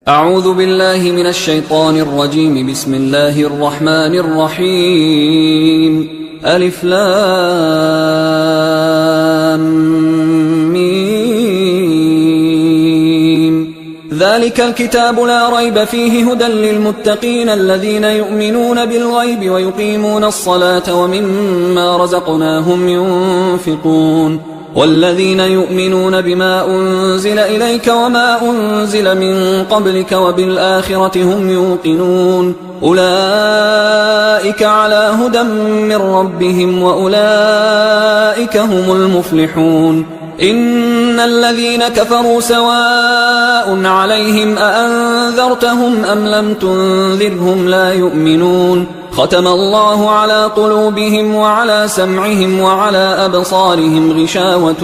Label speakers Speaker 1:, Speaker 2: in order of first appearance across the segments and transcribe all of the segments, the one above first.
Speaker 1: أعوذ بالله من الشيطان الرجيم. بسم الله الرحمن الرحيم. ألف لام ميم. ذلك الكتاب لا ريب فيه هدى للمتقين الذين يؤمنون بالغيب ويقيمون الصلاة ومما رزقناهم ينفقون والذين يؤمنون بما أنزل إليك وما أنزل من قبلك وبالآخرة هم يوقنون أولئك على هدى من ربهم وأولئك هم المفلحون. إن الذين كفروا سواء عليهم أأنذرتهم أم لم تنذرهم لا يؤمنون. ختم الله على قلوبهم وعلى سمعهم وعلى أبصارهم غشاوة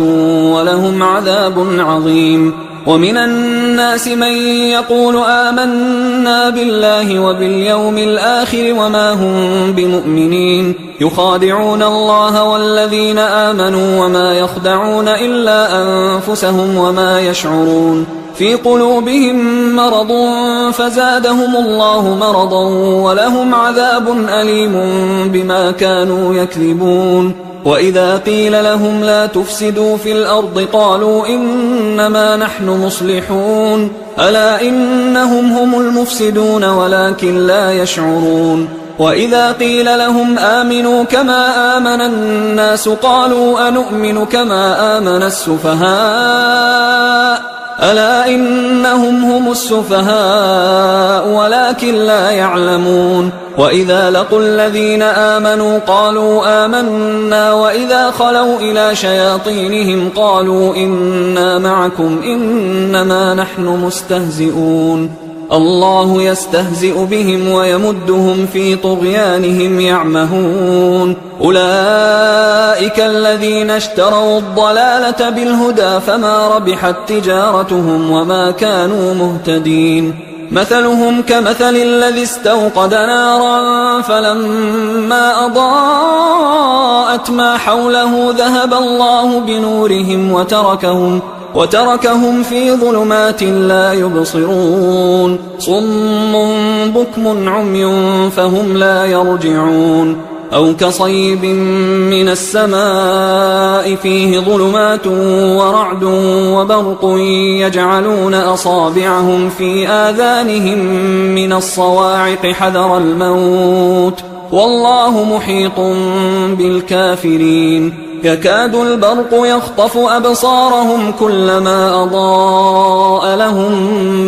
Speaker 1: ولهم عذاب عظيم. ومن الناس من يقول آمنا بالله وباليوم الآخر وما هم بمؤمنين يخادعون الله والذين آمنوا وما يخدعون إلا أنفسهم وما يشعرون. في قلوبهم مرض فزادهم الله مرضا ولهم عذاب أليم بما كانوا يكذبون. وإذا قيل لهم لا تفسدوا في الأرض قالوا إنما نحن مصلحون ألا إنهم هم المفسدون ولكن لا يشعرون. وإذا قيل لهم آمنوا كما آمن الناس قالوا أنؤمن كما آمن السفهاء ألا إنهم هم السفهاء ولكن لا يعلمون. وإذا لقوا الذين آمنوا قالوا آمنا وإذا خلوا إلى شياطينهم قالوا إنا معكم إنما نحن مستهزئون. الله يستهزئ بهم ويمدهم في طغيانهم يعمهون. أولئك الذين اشتروا الضلالة بالهدى فما ربحت تجارتهم وما كانوا مهتدين. مثلهم كمثل الذي استوقد نارا فلما أضاءت ما حوله ذهب الله بنورهم وتركهم في ظلمات لا يبصرون. صم بكم عمي فهم لا يرجعون. أو كصيب من السماء فيه ظلمات ورعد وبرق يجعلون أصابعهم في آذانهم من الصواعق حذر الموت والله محيط بالكافرين. يكاد البرق يخطف أبصارهم كلما أضاء لهم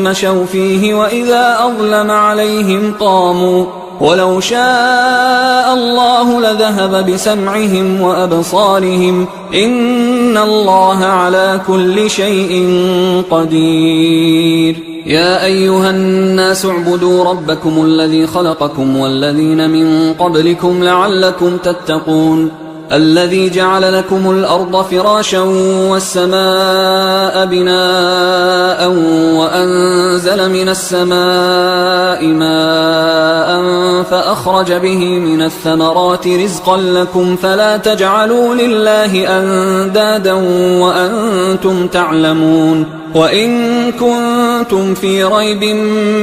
Speaker 1: مشوا فيه وإذا أظلم عليهم قاموا ولو شاء الله لذهب بسمعهم وأبصارهم إن الله على كل شيء قدير. يا أيها الناس اعبدوا ربكم الذي خلقكم والذين من قبلكم لعلكم تتقون. الذي جعل لكم الأرض فراشا والسماء بناء وأنزل من السماء ماء فأخرج به من الثمرات رزقا لكم فلا تجعلوا لله أندادا وأنتم تعلمون. وإن كنتم في ريب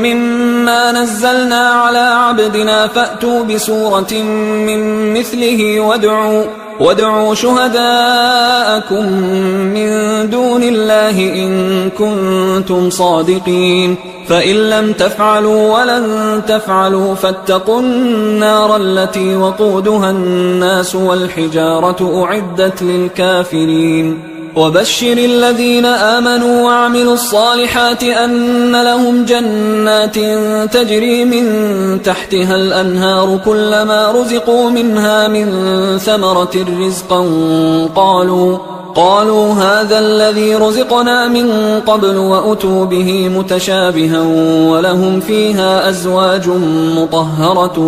Speaker 1: مما نزلنا على عبدنا فأتوا بسورة من مثله وادعوا شهداءكم من دون الله إن كنتم صادقين. فإن لم تفعلوا ولن تفعلوا فاتقوا النار التي وقودها الناس والحجارة أعدت للكافرين. وبشر الذين آمنوا وعملوا الصالحات أن لهم جنات تجري من تحتها الأنهار كلما رزقوا منها من ثمرة رزقا قالوا هذا الذي رزقنا من قبل وأتوا به متشابها ولهم فيها أزواج مطهرة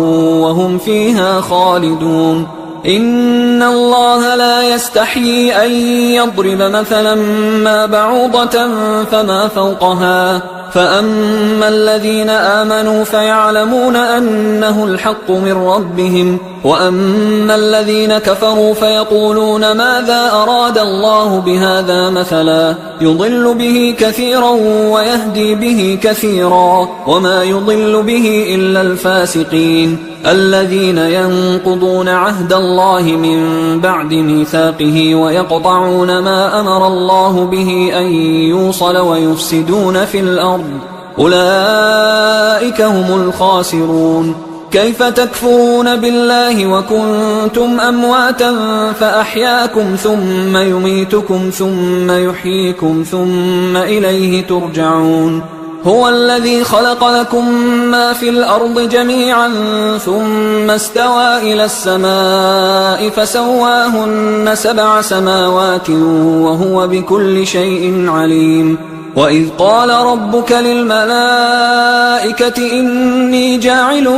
Speaker 1: وهم فيها خالدون. إن الله لا يستحيي أن يضرب مثلا ما بعوضة فما فوقها فأما الذين آمنوا فيعلمون أنه الحق من ربهم، وأما الذين كفروا فيقولون ماذا أراد الله بهذا مثلا يضل به كثيرا ويهدي به كثيرا، وما يضل به إلا الفاسقين الذين ينقضون عهد الله من بعد ميثاقه ويقطعون ما أمر الله به أن يوصل ويفسدون في الأرض، أولئك هم الخاسرون. كيف تكفرون بالله وكنتم أمواتا فأحياكم ثم يميتكم ثم يحييكم ثم إليه ترجعون. هو الذي خلق لكم ما في الأرض جميعا ثم استوى إلى السماء فسواهن 7 سماوات وهو بكل شيء عليم. وإذ قال ربك للملائكة إني جاعل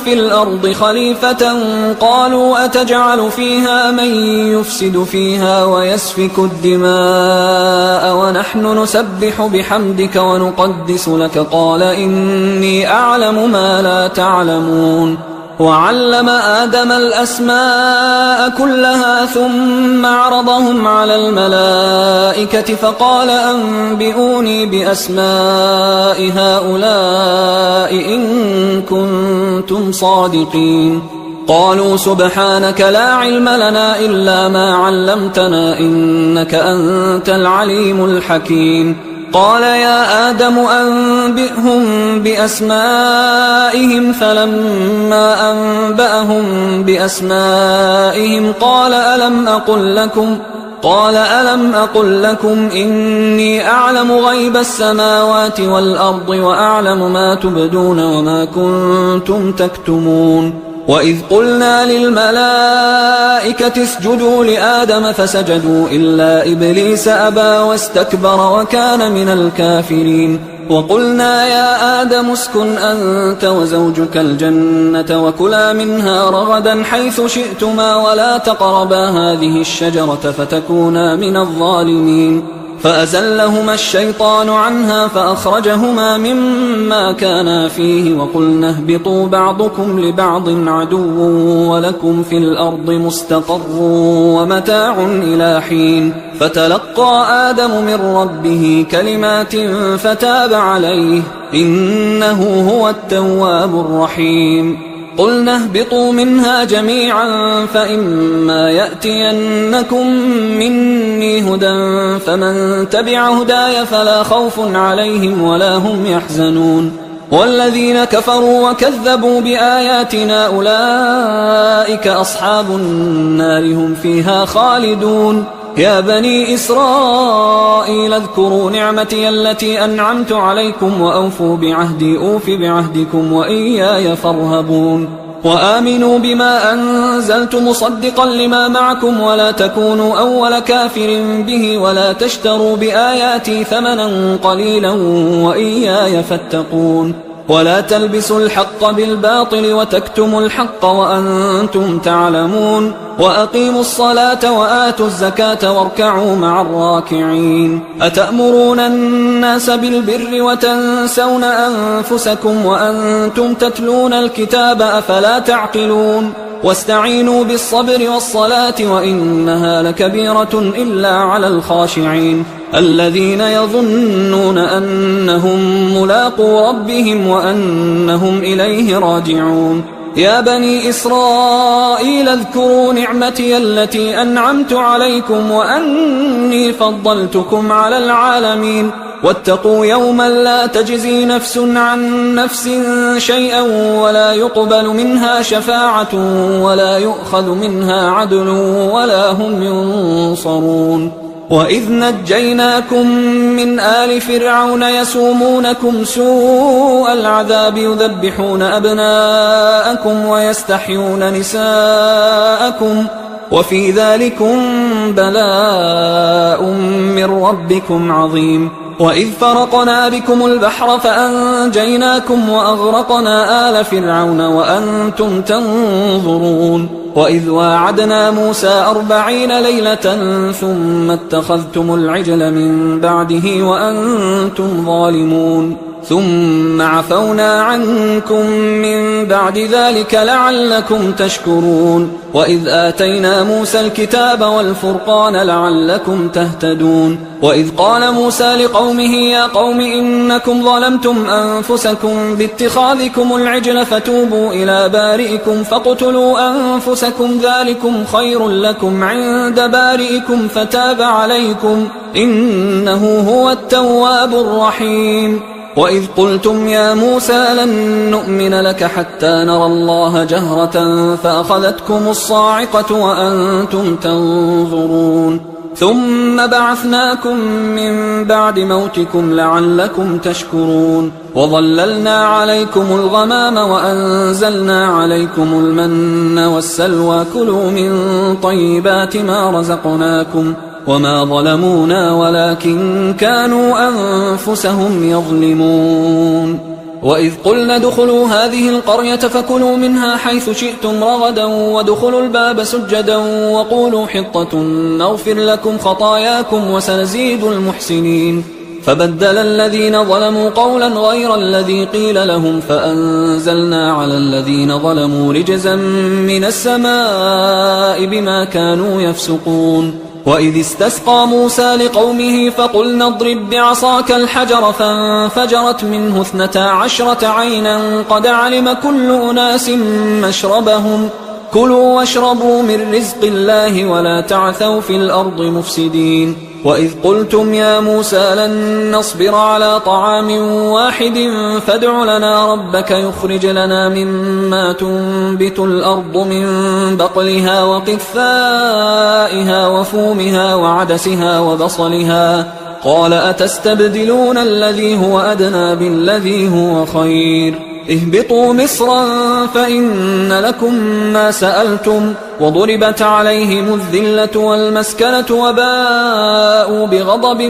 Speaker 1: في الأرض خليفة قالوا أتجعل فيها من يفسد فيها ويسفك الدماء ونحن نسبح بحمدك ونقدس لك قال إني أعلم ما لا تعلمون. وعلم آدم الأسماء كلها ثم عرضهم على الملائكة فقال أنبئوني بأسماء هؤلاء إن كنتم صادقين. قالوا سبحانك لا علم لنا إلا ما علمتنا إنك أنت العليم الحكيم. قال يا آدم أنبئهم بأسمائهم فلما أنبأهم بأسمائهم قال ألم أقل لكم إني أعلم غيب السماوات والأرض وأعلم ما تبدون وما كنتم تكتمون. وإذ قلنا للملائكة اسجدوا لآدم فسجدوا إلا إبليس أبى واستكبر وكان من الكافرين. وقلنا يا آدم اسكن أنت وزوجك الجنة وكلا منها رغدا حيث شئتما ولا تقربا هذه الشجرة فتكونا من الظالمين. فأزلهما الشيطان عنها فأخرجهما مما كانا فيه وقلنا اهبطوا بعضكم لبعض عدو ولكم في الأرض مستقر ومتاع إلى حين. فتلقى آدم من ربه كلمات فتاب عليه إنه هو التواب الرحيم. قلنا اهبطوا منها جميعا فإما يأتينكم مني هدى فمن تبع هداي فلا خوف عليهم ولا هم يحزنون. والذين كفروا وكذبوا بآياتنا أولئك أصحاب النار هم فيها خالدون. يا بني إسرائيل اذكروا نعمتي التي أنعمت عليكم وأوفوا بعهدي أوف بعهدكم وإياي فارهبون. وآمنوا بما أنزلت مصدقا لما معكم ولا تكونوا أول كافر به ولا تشتروا بآياتي ثمنا قليلا وإياي فاتقون. ولا تلبسوا الحق بالباطل وتكتموا الحق وأنتم تعلمون. وأقيموا الصلاة وآتوا الزكاة واركعوا مع الراكعين. أتأمرون الناس بالبر وتنسون أنفسكم وأنتم تتلون الكتاب أفلا تعقلون. واستعينوا بالصبر والصلاة وإنها لكبيرة إلا على الخاشعين الذين يظنون أنهم ملاقو ربهم وأنهم إليه راجعون. يا بني إسرائيل اذكروا نعمتي التي أنعمت عليكم وأني فضلتكم على العالمين. واتقوا يوما لا تجزي نفس عن نفس شيئا ولا يقبل منها شفاعة ولا يؤخذ منها عدل ولا هم ينصرون. وإذ نجيناكم من آل فرعون يسومونكم سوء العذاب يذبحون أبناءكم ويستحيون نساءكم وفي ذلكم بلاء من ربكم عظيم. وإذ فرقنا بكم البحر فأنجيناكم وأغرقنا آل فرعون وأنتم تنظرون. وإذ واعدنا موسى 40 ليلة ثم اتخذتم العجل من بعده وأنتم ظالمون. ثم عفونا عنكم من بعد ذلك لعلكم تشكرون وإذ آتينا موسى الكتاب والفرقان لعلكم تهتدون وإذ قال موسى لقومه يا قوم إنكم ظلمتم أنفسكم باتخاذكم العجل فتوبوا إلى بارئكم فاقتلوا أنفسكم ذلكم خير لكم عند بارئكم فتاب عليكم إنه هو التواب الرحيم وإذ قلتم يا موسى لن نؤمن لك حتى نرى الله جهرة فأخذتكم الصاعقة وأنتم تنظرون ثم بعثناكم من بعد موتكم لعلكم تشكرون وظللنا عليكم الغمام وأنزلنا عليكم المن والسلوى كلوا من طيبات ما رزقناكم وما ظلمونا ولكن كانوا أنفسهم يظلمون وإذ قلنا ادخلوا هذه القرية فكلوا منها حيث شئتم رغدا وادخلوا الباب سجدا وقولوا حطة نغفر لكم خطاياكم وسنزيد المحسنين فبدل الذين ظلموا قولا غير الذي قيل لهم فأنزلنا على الذين ظلموا رجزا من السماء بما كانوا يفسقون وإذ استسقى موسى لقومه فقلنا اضرب بعصاك الحجر فانفجرت منه 12 عينا قد علم كل أناس مشربهم كلوا واشربوا من رزق الله ولا تعثوا في الأرض مفسدين وإذ قلتم يا موسى لن نصبر على طعام واحد فادع لنا ربك يخرج لنا مما تنبت الأرض من بقلها وقثائها وفومها وعدسها وبصلها قال أتستبدلون الذي هو أدنى بالذي هو خير اهبطوا مصرا فإن لكم ما سألتم وضربت عليهم الذلة والمسكنة وباءوا بغضب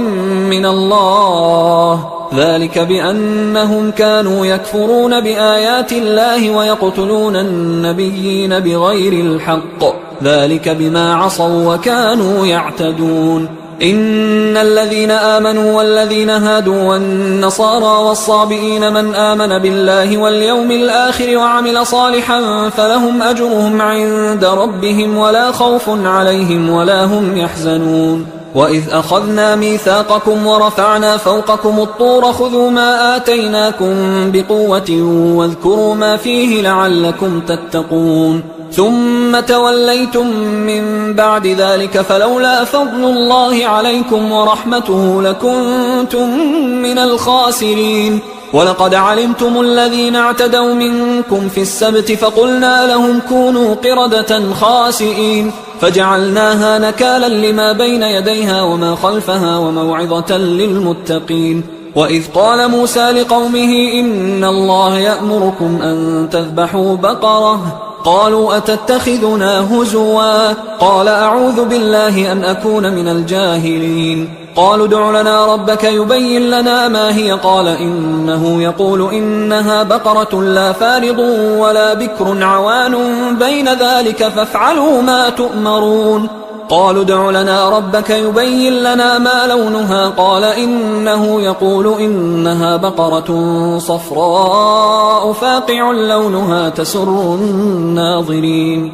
Speaker 1: من الله ذلك بأنهم كانوا يكفرون بآيات الله ويقتلون النبيين بغير الحق ذلك بما عصوا وكانوا يعتدون إن الذين آمنوا والذين هادوا والنصارى والصابئين من آمن بالله واليوم الآخر وعمل صالحا فلهم أجرهم عند ربهم ولا خوف عليهم ولا هم يحزنون وإذ أخذنا ميثاقكم ورفعنا فوقكم الطور خذوا ما آتيناكم بقوة واذكروا ما فيه لعلكم تتقون ثم توليتم من بعد ذلك فلولا فضل الله عليكم ورحمته لكنتم من الخاسرين ولقد علمتم الذين اعتدوا منكم في السبت فقلنا لهم كونوا قردة خاسئين فجعلناها نكالا لما بين يديها وما خلفها وموعظة للمتقين وإذ قال موسى لقومه إن الله يأمركم أن تذبحوا بقرة قالوا أتتخذنا هزوا قال أعوذ بالله أن أكون من الجاهلين قالوا ادع لنا ربك يبين لنا ما هي قال إنه يقول إنها بقرة لا فارض ولا بكر عوان بين ذلك فافعلوا ما تؤمرون قالوا ادع لنا ربك يبين لنا ما لونها قال إنه يقول إنها بقرة صفراء فاقع لونها تسر الناظرين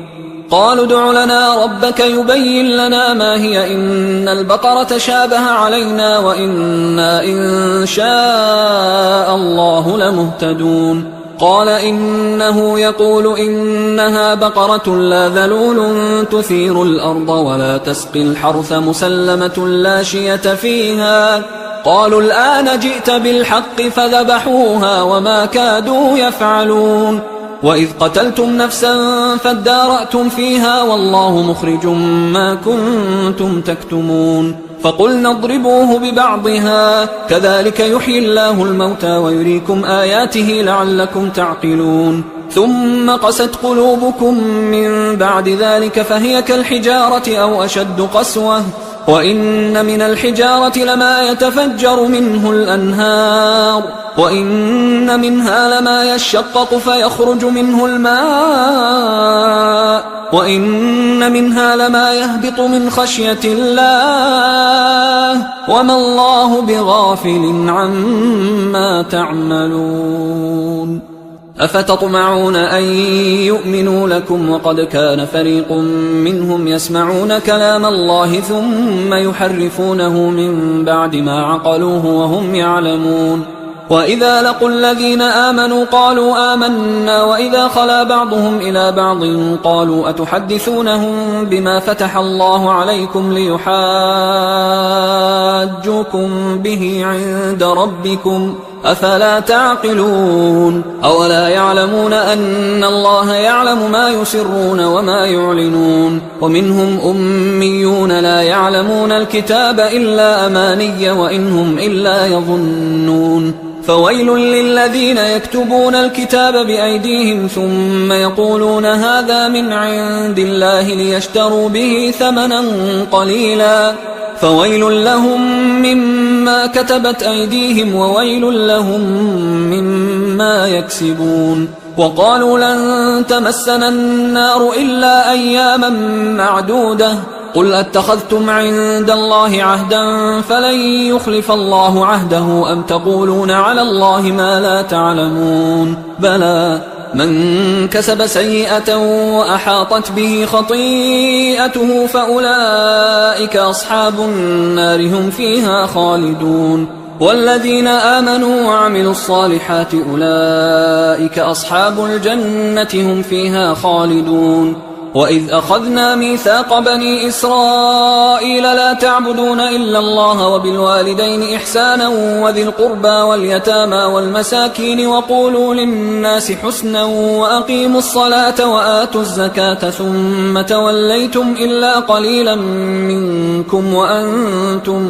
Speaker 1: قالوا ادع لنا ربك يبين لنا ما هي إن البقرة شابه علينا وإنا إن شاء الله لمهتدون قال إنه يقول إنها بقرة لا ذلول تثير الأرض ولا تسقي الحرث مسلمة لا شية فيها قالوا الآن جئت بالحق فذبحوها وما كادوا يفعلون وإذ قتلتم نفسا فادارأتم فيها والله مخرج ما كنتم تكتمون فقلنا اضربوه ببعضها كذلك يحيي الله الموتى ويريكم آياته لعلكم تعقلون ثم قست قلوبكم من بعد ذلك فهي كالحجارة أو أشد قسوة وإن من الحجارة لما يتفجر منه الأنهار وإن منها لما يشقق فيخرج منه الماء وإن منها لما يهبط من خشية الله وما الله بغافل عما تعملون أفتطمعون أن يؤمنوا لكم وقد كان فريق منهم يسمعون كلام الله ثم يحرفونه من بعد ما عقلوه وهم يعلمون وإذا لقوا الذين آمنوا قالوا آمنا وإذا خلا بعضهم إلى بعض قالوا أتحدثونهم بما فتح الله عليكم ليحاجوكم به عند ربكم أفلا تعقلون أولا يعلمون أن الله يعلم ما يسرون وما يعلنون ومنهم أميون لا يعلمون الكتاب إلا أماني وإنهم إلا يظنون فويل للذين يكتبون الكتاب بأيديهم ثم يقولون هذا من عند الله ليشتروا به ثمنا قليلا فويل لهم مما كتبت أيديهم وويل لهم مما يكسبون وقالوا لن تمسنا النار إلا أياما معدودة قل أتخذتم عند الله عهدا فلن يخلف الله عهده أم تقولون على الله ما لا تعلمون بلى من كسب سيئة وأحاطت به خطيئته فأولئك أصحاب النار هم فيها خالدون والذين آمنوا وعملوا الصالحات أولئك أصحاب الجنة هم فيها خالدون وإذ أخذنا ميثاق بني إسرائيل لا تعبدون إلا الله وبالوالدين إحسانا وذي القربى واليتامى والمساكين وقولوا للناس حسنا وأقيموا الصلاة وآتوا الزكاة ثم توليتم إلا قليلا منكم وأنتم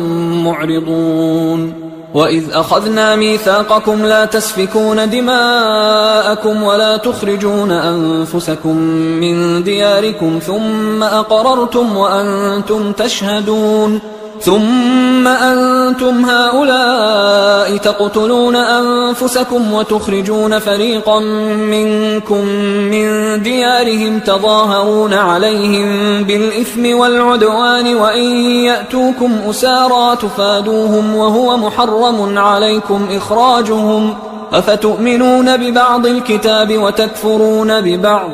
Speaker 1: معرضون وإذ أخذنا ميثاقكم لا تسفكون دماءكم ولا تخرجون أنفسكم من دياركم ثم أقررتم وأنتم تشهدون ثم أنتم هؤلاء تقتلون أنفسكم وتخرجون فريقا منكم من ديارهم تظاهرون عليهم بالإثم والعدوان وإن يأتوكم أسارى تفادوهم وهو محرم عليكم إخراجهم أفتؤمنون ببعض الكتاب وتكفرون ببعض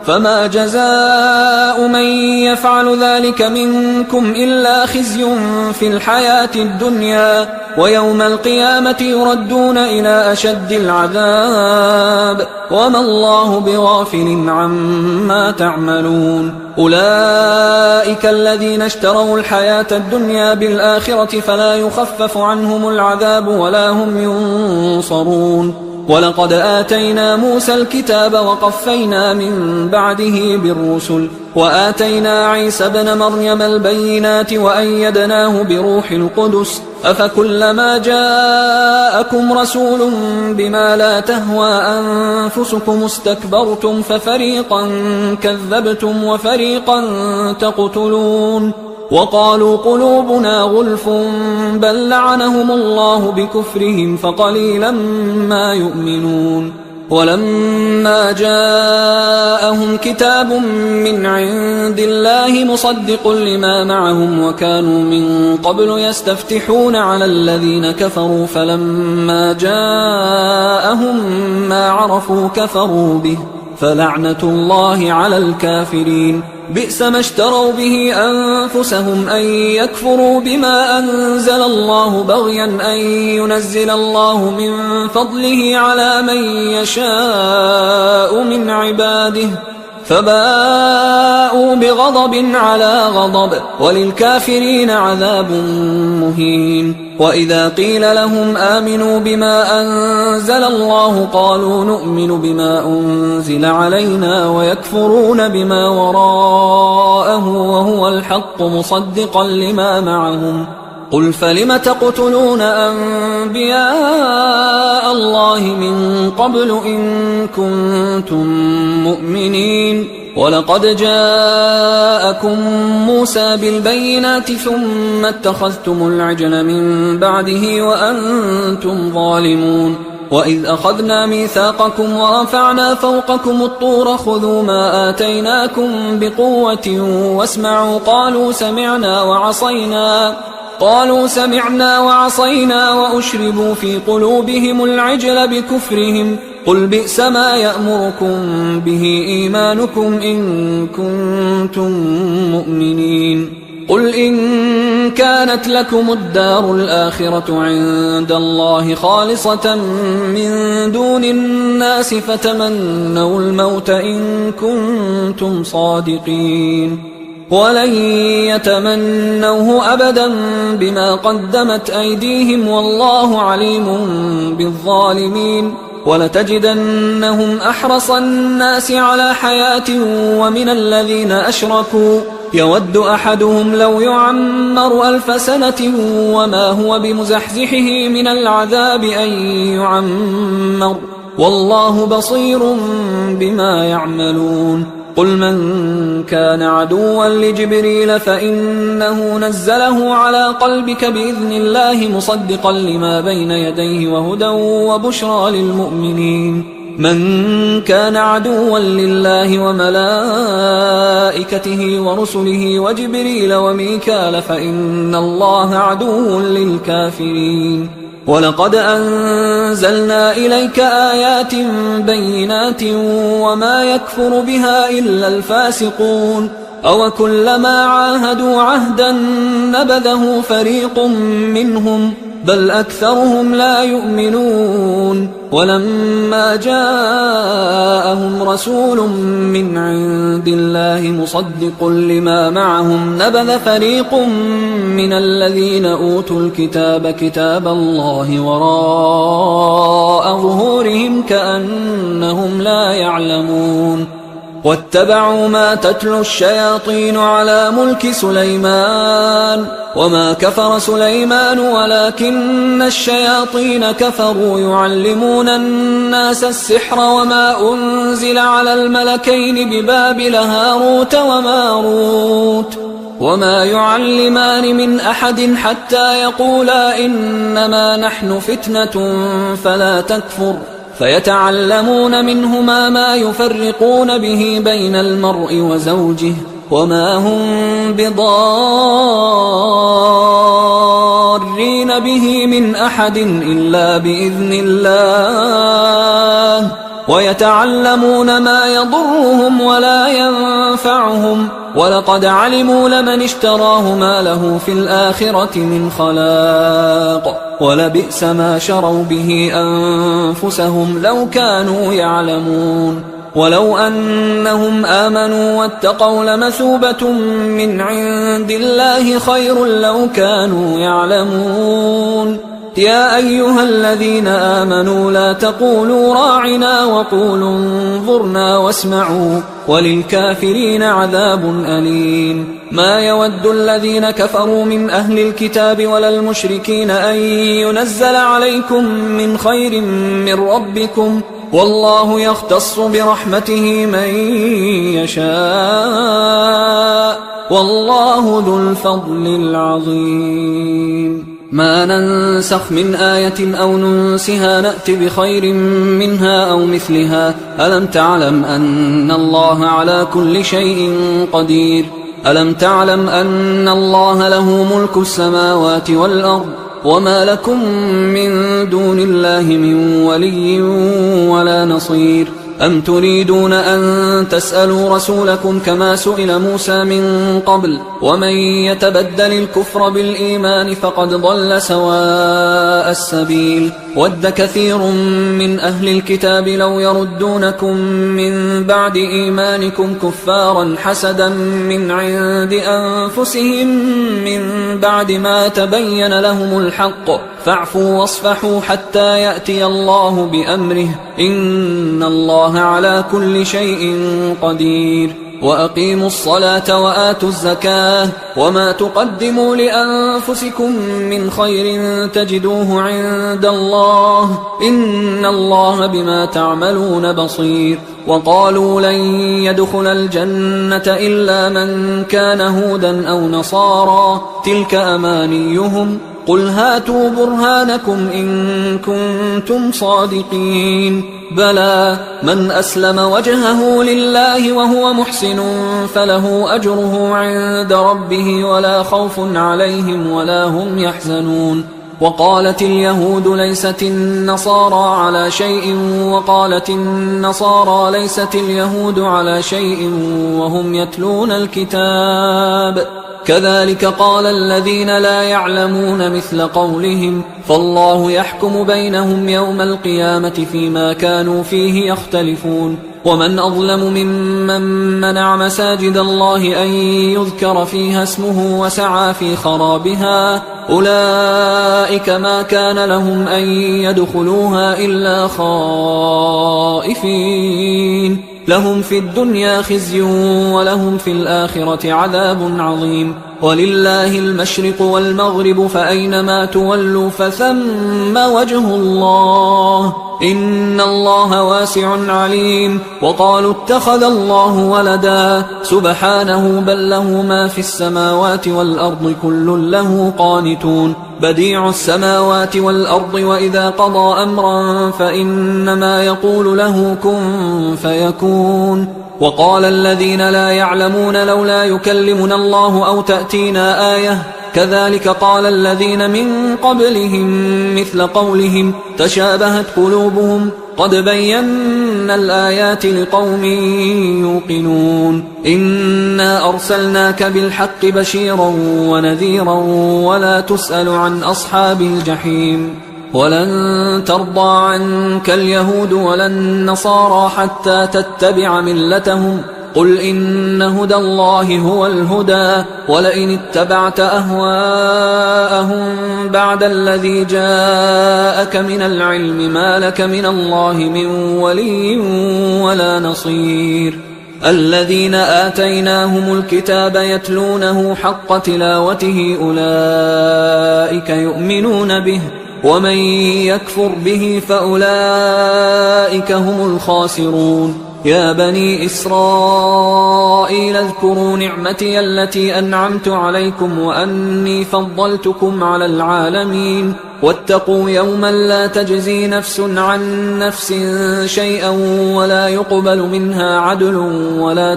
Speaker 1: فما جزاء من يفعل ذلك منكم إلا خزي في الحياة الدنيا ويوم القيامة يردون إلى أشد العذاب وما الله بغافل عما تعملون أولئك الذين اشتروا الحياة الدنيا بالآخرة فلا يخفف عنهم العذاب ولا هم ينصرون ولقد آتينا موسى الكتاب وقفينا من بعده بالرسل وآتينا عيسى ابن مريم البينات وأيدناه بروح القدس أفكلما جاءكم رسول بما لا تهوى أنفسكم استكبرتم ففريقا كذبتم وفريقا تقتلون وقالوا قلوبنا غلف بل لعنهم الله بكفرهم فقليلا ما يؤمنون ولما جاءهم كتاب من عند الله مصدق لما معهم وكانوا من قبل يستفتحون على الذين كفروا فلما جاءهم ما عرفوا كفروا به فلعنة الله على الكافرين بئس ما اشتروا به أنفسهم أن يكفروا بما أنزل الله بغيا أن ينزل الله من فضله على من يشاء من عباده فباءوا بغضب على غضب وللكافرين عذاب مهين وإذا قيل لهم آمنوا بما أنزل الله قالوا نؤمن بما أنزل علينا ويكفرون بما وراءه وهو الحق مصدقا لما معهم قل فلم تقتلون أنبياء الله من قبل إن كنتم مؤمنين ولقد جاءكم موسى بالبينات ثم اتخذتم العجل من بعده وأنتم ظالمون وإذ أخذنا ميثاقكم ورفعنا فوقكم الطور خذوا ما آتيناكم بقوة واسمعوا قالوا سمعنا وعصينا وأشربوا في قلوبهم العجل بكفرهم قل بئس ما يأمركم به إيمانكم إن كنتم مؤمنين قل إن كانت لكم الدار الآخرة عند الله خالصة من دون الناس فتمنوا الموت إن كنتم صادقين ولن يتمنوه أبدا بما قدمت أيديهم والله عليم بالظالمين ولتجدنهم أحرص الناس على حياة ومن الذين أشركوا يود أحدهم لو يعمر 1000 سنة وما هو بمزحزحه من العذاب أن يعمر والله بصير بما يعملون قل من كان عدوا لجبريل فإنه نزله على قلبك بإذن الله مصدقا لما بين يديه وهدى وبشرى للمؤمنين من كان عدوا لله وملائكته ورسله وجبريل وميكال فإن الله عدو للكافرين ولقد أنزلنا إليك آيات بينات وما يكفر بها إلا الفاسقون أوكلما عاهدوا عهدا نبذه فريق منهم بل أكثرهم لا يؤمنون ولما جاءهم رسول من عند الله مصدق لما معهم نبذ فريق من الذين أوتوا الكتاب كتاب الله وراء ظهورهم كأنهم لا يعلمون واتبعوا ما تتلو الشياطين على ملك سليمان وما كفر سليمان ولكن الشياطين كفروا يعلمون الناس السحر وما أنزل على الملكين ببابل هاروت وماروت وما يعلمان من أحد حتى يقولا إنما نحن فتنة فلا تكفر فيتعلمون منهما ما يفرقون به بين المرء وزوجه وما هم بضارين به من أحد إلا بإذن الله ويتعلمون ما يضرهم ولا ينفعهم ولقد علموا لمن اشتراه ما له في الآخرة من خلاق ولبئس ما شروا به أنفسهم لو كانوا يعلمون ولو أنهم آمنوا واتقوا لمثوبة من عند الله خير لو كانوا يعلمون يا أيها الذين آمنوا لا تقولوا راعنا وقولوا انظرنا واسمعوا وللكافرين عذاب أليم ما يود الذين كفروا من أهل الكتاب ولا المشركين أن ينزل عليكم من خير من ربكم والله يختص برحمته من يشاء والله ذو الفضل العظيم ما ننسخ من آية أو ننسها نأت بخير منها أو مثلها ألم تعلم أن الله على كل شيء قدير ألم تعلم أن الله له ملك السماوات والأرض وما لكم من دون الله من ولي ولا نصير أم تريدون أن تسألوا رسولكم كما سئل موسى من قبل ومن يتبدل الكفر بالإيمان فقد ضل سواء السبيل ود كثير من أهل الكتاب لو يردونكم من بعد إيمانكم كفارا حسدا من عند أنفسهم من بعد ما تبين لهم الحق فاعفوا واصفحوا حتى يأتي الله بأمره إن الله على كل شيء قدير وأقيموا الصلاة وآتوا الزكاة وما تقدموا لأنفسكم من خير تجدوه عند الله إن الله بما تعملون بصير وقالوا لن يدخل الجنة إلا من كان هودا أو نصارى تلك أمانيهم قل هاتوا برهانكم إن كنتم صادقين بلى من أسلم وجهه لله وهو محسن فله أجره عند ربه ولا خوف عليهم ولا هم يحزنون وقالت اليهود ليست النصارى على شيء وقالت النصارى ليست اليهود على شيء وهم يتلون الكتاب كذلك قال الذين لا يعلمون مثل قولهم فالله يحكم بينهم يوم القيامة فيما كانوا فيه يختلفون ومن أظلم ممن منع مساجد الله أن يذكر فيها اسمه وسعى في خرابها أولئك ما كان لهم أن يدخلوها إلا خائفين لهم في الدنيا خزي ولهم في الآخرة عذاب عظيم ولله المشرق والمغرب فأينما تولوا فثم وجه الله إن الله واسع عليم وقالوا اتخذ الله ولدا سبحانه بل له ما في السماوات والأرض كل له قانتون بديع السماوات والأرض وإذا قضى أمرا فإنما يقول له كن فيكون وقال الذين لا يعلمون لولا يكلمنا الله أو تأتينا آية كذلك قال الذين من قبلهم مثل قولهم تشابهت قلوبهم قد بينا الآيات لقوم يوقنون إنا أرسلناك بالحق بشيرا ونذيرا ولا تسأل عن أصحاب الجحيم ولن ترضى عنك اليهود ولا النصارى حتى تتبع ملتهم قل إن هدى الله هو الهدى ولئن اتبعت أهواءهم بعد الذي جاءك من العلم ما لك من الله من ولي ولا نصير الذين آتيناهم الكتاب يتلونه حق تلاوته أولئك يؤمنون به ومن يكفر به فأولئك هم الخاسرون يا بني إسرائيل اذكروا نعمتي التي أنعمت عليكم وأني فضلتكم على العالمين واتقوا يوما لا تجزي نفس عن نفس شيئا ولا يقبل منها عدل ولا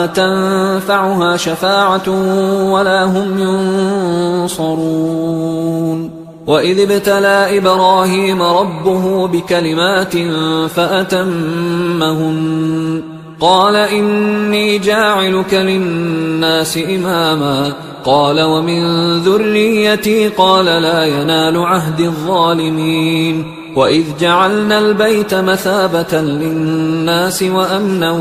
Speaker 1: تنفعها شفاعة ولا هم ينصرون وإذ ابتلى إبراهيم ربه بكلمات فأتمهن قال إني جاعلك للناس إماما قال ومن ذريتي قال لا ينال عهد الظالمين وإذ جعلنا البيت مثابة للناس وأمنا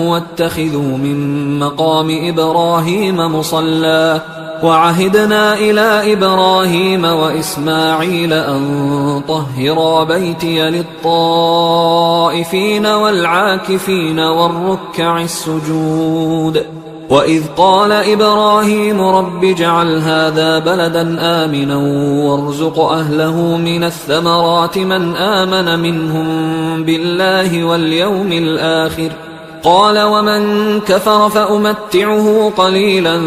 Speaker 1: واتخذوا من مقام إبراهيم مصلى وعهدنا إلى إبراهيم وإسماعيل أن طهرا بيتي للطائفين والعاكفين والركع السجود وإذ قال إبراهيم رب اجعل هذا بلدا آمنا وارزق أهله من الثمرات من آمن منهم بالله واليوم الآخر قال ومن كفر فأمتعه قليلا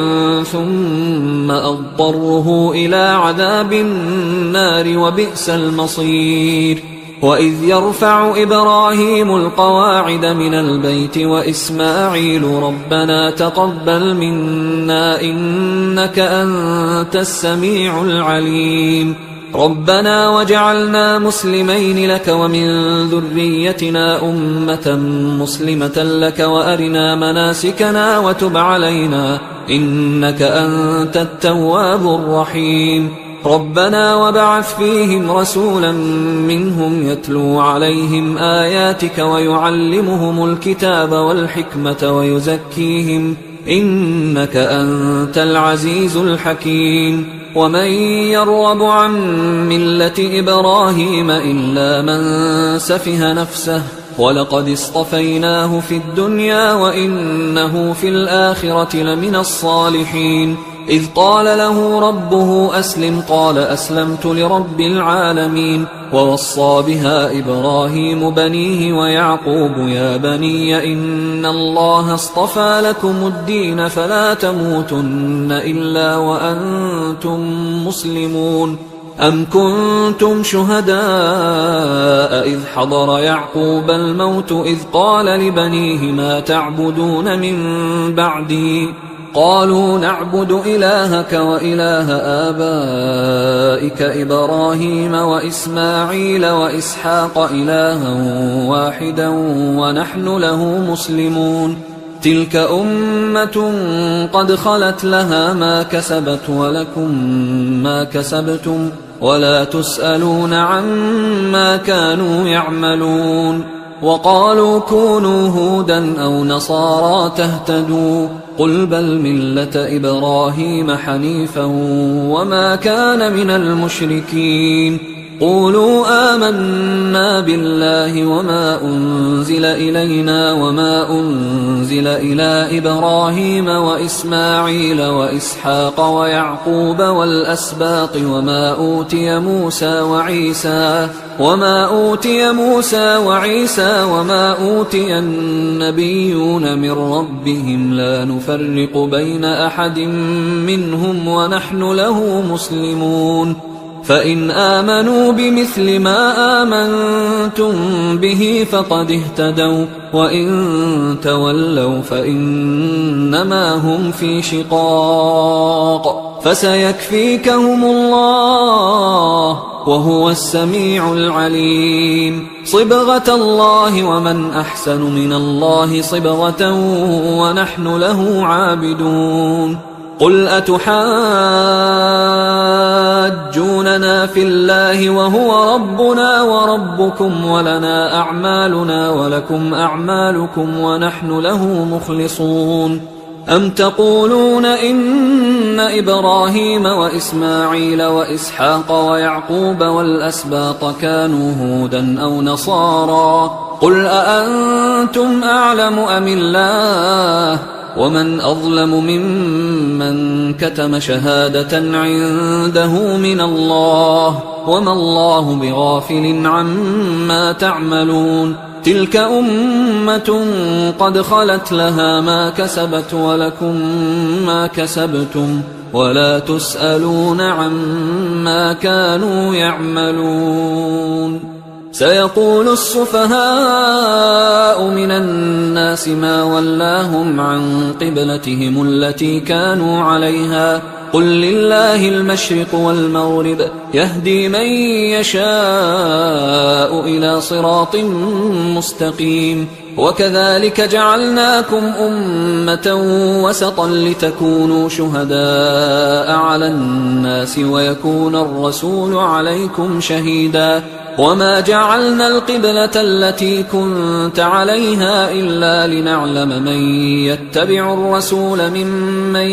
Speaker 1: ثم أضطره إلى عذاب النار وبئس المصير وإذ يرفع إبراهيم القواعد من البيت وإسماعيل ربنا تقبل منا إنك أنت السميع العليم ربنا وجعلنا مسلمين لك ومن ذريتنا أمة مسلمة لك وأرنا مناسكنا وتب علينا إنك أنت التواب الرحيم ربنا وابعث فيهم رسولا منهم يتلو عليهم آياتك ويعلمهم الكتاب والحكمة ويزكيهم إنك أنت العزيز الحكيم ومن يرغب عن ملة إبراهيم إلا من سفه نفسه ولقد اصطفيناه في الدنيا وإنه في الآخرة لمن الصالحين إذ قال له ربه أسلم قال أسلمت لرب العالمين. ووصى بها إبراهيم بنيه ويعقوب يا بني إن الله اصطفى لكم الدين فلا تموتن إلا وأنتم مسلمون. أم كنتم شهداء إذ حضر يعقوب الموت إذ قال لبنيه ما تعبدون من بعدي قالوا نعبد إلهك وإله آبائك إبراهيم وإسماعيل وإسحاق إلها واحدا ونحن له مسلمون. تلك أمة قد خلت لها ما كسبت ولكم ما كسبتم ولا تسألون عما كانوا يعملون. وقالوا كونوا هودا أو نصارى تهتدوا قل بل ملة إبراهيم حنيفا وما كان من المشركين. قولوا آمنا بالله وما أنزل إلينا وما أنزل إلى إبراهيم وإسماعيل وإسحاق ويعقوب والأسباط وما أوتي موسى وعيسى وما أوتي النبيون من ربهم لا نفرق بين أحد منهم ونحن له مسلمون. فإن آمنوا بمثل ما آمنتم به فقد اهتدوا وإن تولوا فإنما هم في شقاق فسيكفيكهم الله وهو السميع العليم. صبغة الله ومن أحسن من الله صبغة ونحن له عابدون. قل أتحاجوننا في الله وهو ربنا وربكم ولنا أعمالنا ولكم أعمالكم ونحن له مخلصون. أم تقولون إن إبراهيم وإسماعيل وإسحاق ويعقوب والأسباط كانوا هودا أو نصارى قل أأنتم أعلم أم الله ومن أظلم ممن كتم شهادة عنده من الله وما الله بغافل عما تعملون. تلك أمة قد خلت لها ما كسبت ولكم ما كسبتم ولا تسألون عما كانوا يعملون. سيقول السفهاء من الناس ما ولاهم عن قبلتهم التي كانوا عليها قل لله المشرق والمغرب يهدي من يشاء إلى صراط مستقيم. وكذلك جعلناكم أمة وسطا لتكونوا شهداء على الناس ويكون الرسول عليكم شهيدا. وما جعلنا القبلة التي كنت عليها إلا لنعلم من يتبع الرسول ممن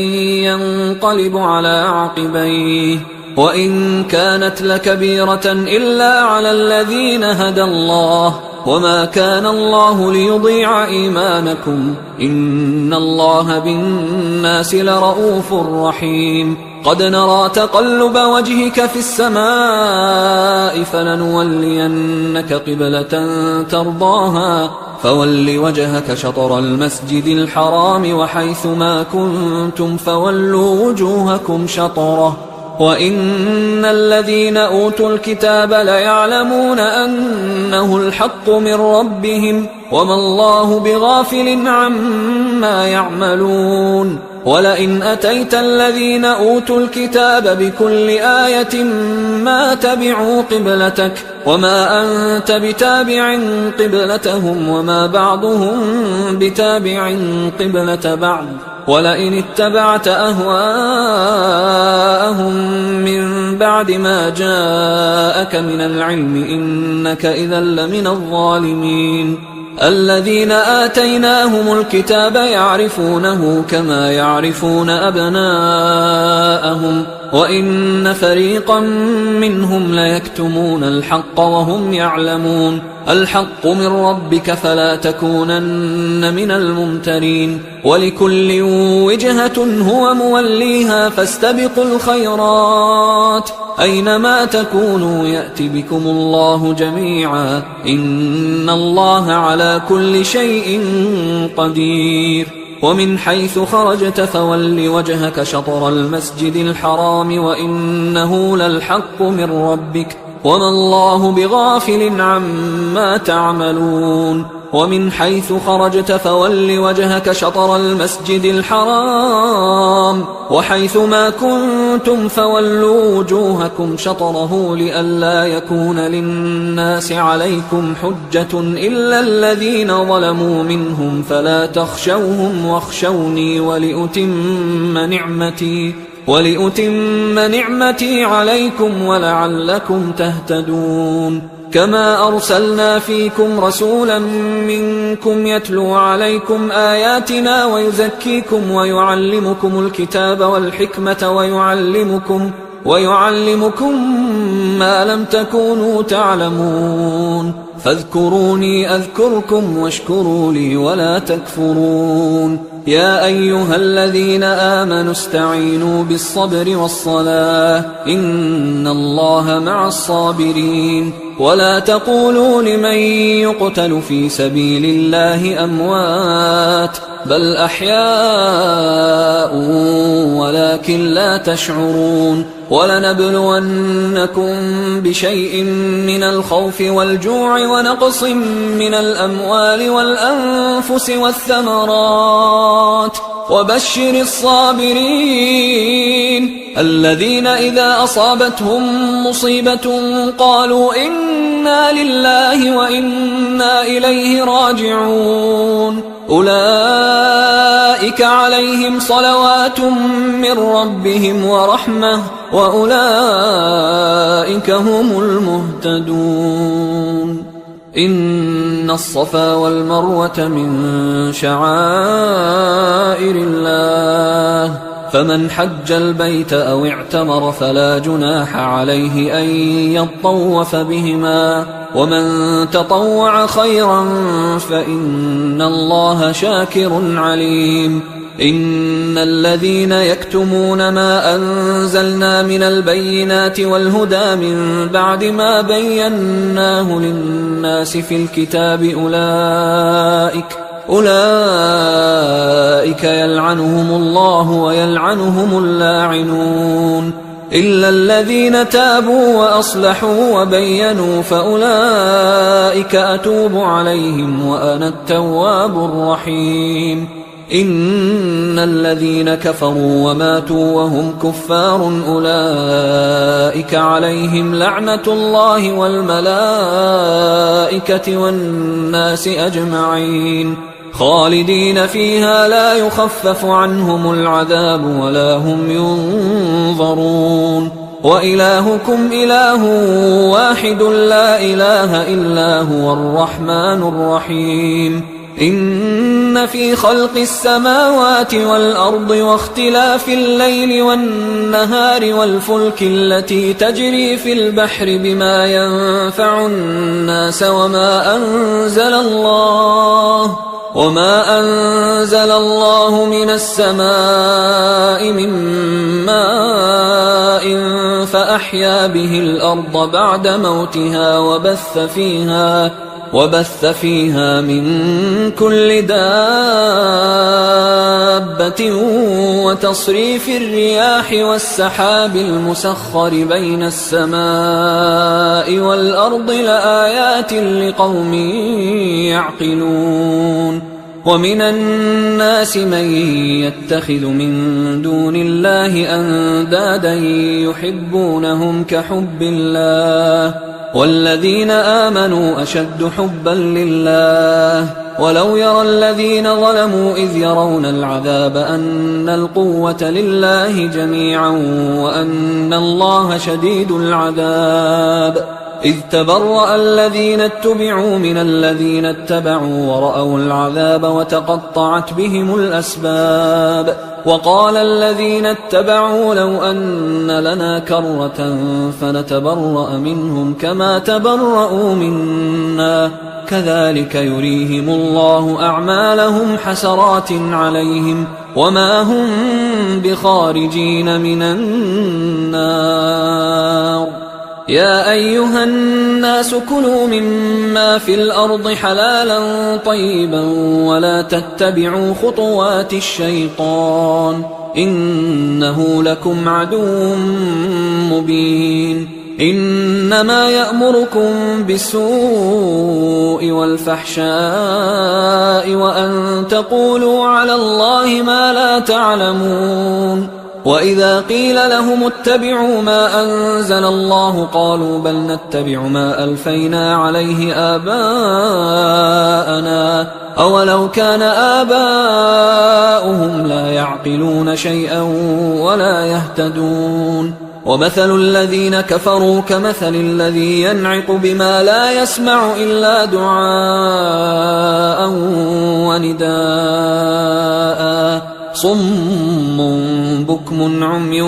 Speaker 1: ينقلب على عقبيه وإن كانت لكبيرة إلا على الذين هدى الله وما كان الله ليضيع إيمانكم إن الله بالناس لرؤوف رحيم. قد نرى تقلب وجهك في السماء فلنولينك قبلة ترضاها فول وجهك شطر المسجد الحرام وحيث ما كنتم فولوا وجوهكم شطره وإن الذين أوتوا الكتاب ليعلمون أنه الحق من ربهم وما الله بغافل عما يعملون. ولئن أتيت الذين أوتوا الكتاب بكل آية ما تبعوا قبلتك وما أنت بتابع قبلتهم وما بعضهم بتابع قبلة بعض ولئن اتبعت أهواءهم من بعد ما جاءك من العلم إنك إذا لمن الظالمين. الذين آتيناهم الكتاب يعرفونه كما يعرفون أبناءهم وإن فريقا منهم ليكتمون الحق وهم يعلمون الحق من ربك فلا تكونن من الممترين ولكل وجهة هو موليها فاستبقوا الخيرات أينما تكونوا يأت بكم الله جميعا إن الله على كل شيء قدير ومن حيث خرجت فول وجهك شطر المسجد الحرام وإنه للحق من ربك وما الله بغافل عما تعملون ومن حيث خرجت فول وجهك شطر المسجد الحرام وحيث ما كنتم فولوا وجوهكم شطره لئلا يكون للناس عليكم حجة إلا الذين ظلموا منهم فلا تخشوهم واخشوني ولأتم نعمتي عليكم ولعلكم تهتدون كما أرسلنا فيكم رسولا منكم يتلو عليكم آياتنا ويزكيكم ويعلمكم الكتاب والحكمة ويعلمكم ما لم تكونوا تعلمون فاذكروني أذكركم واشكروا لي ولا تكفرون يا أيها الذين آمنوا استعينوا بالصبر والصلاة إن الله مع الصابرين ولا تقولوا لمن يقتل في سبيل الله أموات بل أحياء ولكن لا تشعرون ولنبلونكم بشيء من الخوف والجوع ونقص من الأموال والأنفس والثمرات وبشر الصابرين الذين إذا أصابتهم مصيبة قالوا إنا لله وإنا إليه راجعون أولئك عليهم صلوات من ربهم ورحمة وأولئك هم المهتدون إن الصفا والمروة من شعائر الله فمن حج البيت أو اعتمر فلا جناح عليه أن يطوف بهما ومن تطوع خيرا فإن الله شاكر عليم إن الذين يكتمون ما أنزلنا من البينات والهدى من بعد ما بيناه للناس في الكتاب أولئك يلعنهم الله ويلعنهم اللاعنون إلا الذين تابوا وأصلحوا وبينوا فأولئك أتوب عليهم وأنا التواب الرحيم إن الذين كفروا وماتوا وهم كفار أولئك عليهم لعنة الله والملائكة والناس أجمعين خالدين فيها لا يخفف عنهم العذاب ولا هم ينظرون وإلهكم إله واحد لا إله إلا هو الرحمن الرحيم إن في خلق السماوات والأرض واختلاف الليل والنهار والفلك التي تجري في البحر بما ينفع الناس وما أنزل الله من السماء من ماء فأحيا به الأرض بعد موتها وبث فيها من كل دابة وتصريف الرياح والسحاب المسخر بين السماء والأرض لآيات لقوم يعقلون ومن الناس من يتخذ من دون الله أندادا يحبونهم كحب الله والذين آمنوا أشد حبا لله ولو يرى الذين ظلموا إذ يرون العذاب أن القوة لله جميعا وأن الله شديد العذاب إذ تبرأ الذين اتبعوا من الذين اتبعوا ورأوا العذاب وتقطعت بهم الأسباب وقال الذين اتبعوا لو أن لنا كرة فنتبرأ منهم كما تبرأوا منا كذلك يريهم الله أعمالهم حسرات عليهم وما هم بخارجين من النار يا أيها الناس كلوا مما في الأرض حلالا طيبا ولا تتبعوا خطوات الشيطان إنه لكم عدو مبين إنما يأمركم بالسوء والفحشاء وأن تقولوا على الله ما لا تعلمون وإذا قيل لهم اتبعوا ما أنزل الله قالوا بل نتبع ما ألفينا عليه آباءنا أولو كان آباؤهم لا يعقلون شيئا ولا يهتدون ومثل الذين كفروا كمثل الذي ينعق بما لا يسمع إلا دعاء ونداء صم بكم عمي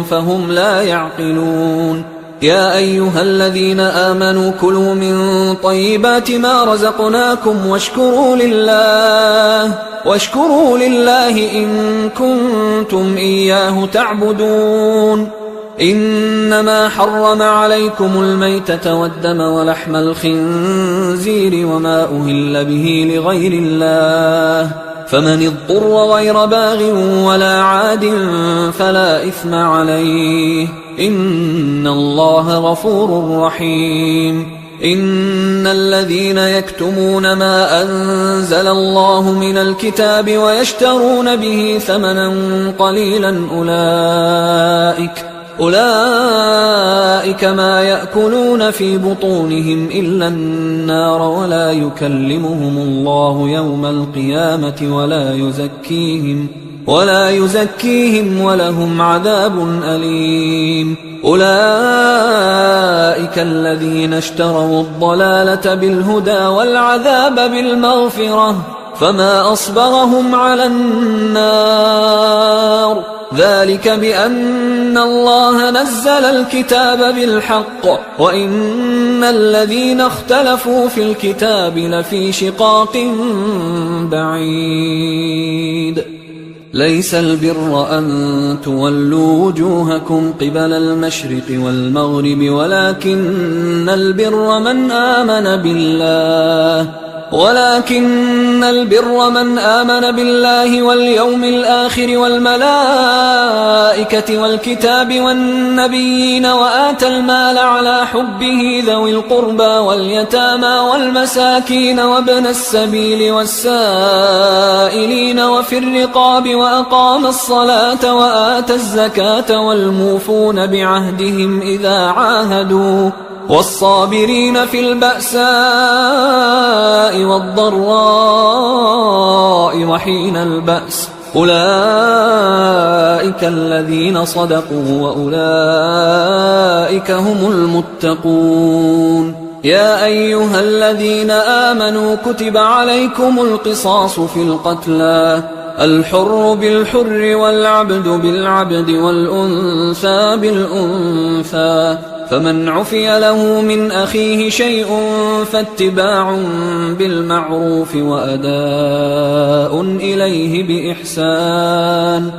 Speaker 1: فهم لا يعقلون يا أيها الذين آمنوا كلوا من طيبات ما رزقناكم واشكروا لله إن كنتم إياه تعبدون إنما حرم عليكم الميتة والدم ولحم الخنزير وما أهل به لغير الله فمن اضطر غير باغ ولا عاد فلا إثم عليه إن الله غفور رحيم إن الذين يكتمون ما أنزل الله من الكتاب ويشترون به ثمنا قليلا أولئك ما يأكلون في بطونهم إلا النار ولا يكلمهم الله يوم القيامة ولا يزكيهم ولهم عذاب أليم أولئك الذين اشتروا الضلالة بالهدى والعذاب بالمغفرة فما أصبرهم على النار ذلك بأن الله نزل الكتاب بالحق وإن الذين اختلفوا في الكتاب لفي شقاق بعيد ليس البر أن تولوا وجوهكم قبل المشرق والمغرب ولكن البر من آمن بالله واليوم الآخر والملائكة والكتاب والنبيين وآتى المال على حبه ذوي القربى واليتامى والمساكين وابن السبيل والسائلين وفي الرقاب وأقام الصلاة وآتى الزكاة والموفون بعهدهم إذا عاهدوا والصابرين في البأساء والضراء وحين البأس أولئك الذين صدقوا وأولئك هم المتقون يا أيها الذين آمنوا كتب عليكم القصاص في القتلى الحر بالحر والعبد بالعبد والأنثى بالأنثى فمن عفي له من أخيه شيء فاتباع بالمعروف وأداء إليه بإحسان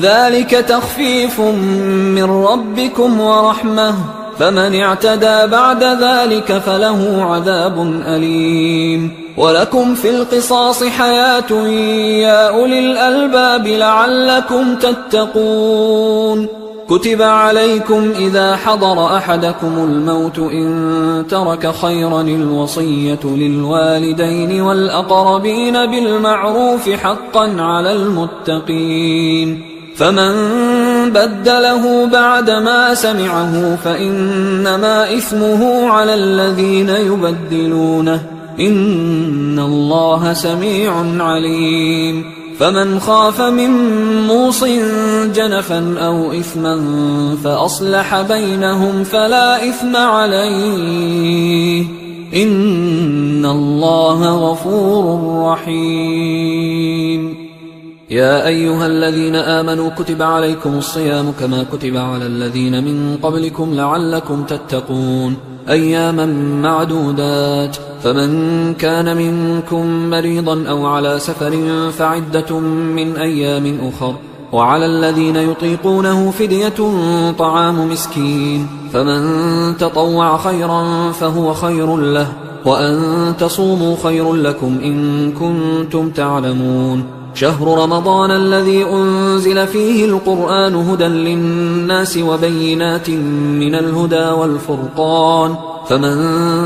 Speaker 1: ذلك تخفيف من ربكم ورحمة فمن اعتدى بعد ذلك فله عذاب أليم ولكم في القصاص حياة يا أولي الألباب لعلكم تتقون كتب عليكم إذا حضر أحدكم الموت إن ترك خيرا الوصية للوالدين والأقربين بالمعروف حقا على المتقين فمن بدله بعدما سمعه فإنما إثمه على الذين يبدلونه إن الله سميع عليم فمن خاف من موص جنفا أو إثما فأصلح بينهم فلا إثم عليه إن الله غفور رحيم. يا أيها الذين آمنوا كتب عليكم الصيام كما كتب على الذين من قبلكم لعلكم تتقون أياما معدودات، فمن كان منكم مريضا أو على سفر فعدة من أيام أخر، وعلى الذين يطيقونه فدية طعام مسكين، فمن تطوع خيرا فهو خير له، وأن تصوموا خير لكم إن كنتم تعلمون. شهر رمضان الذي أنزل فيه القرآن هدى للناس وبينات من الهدى والفرقان، فمن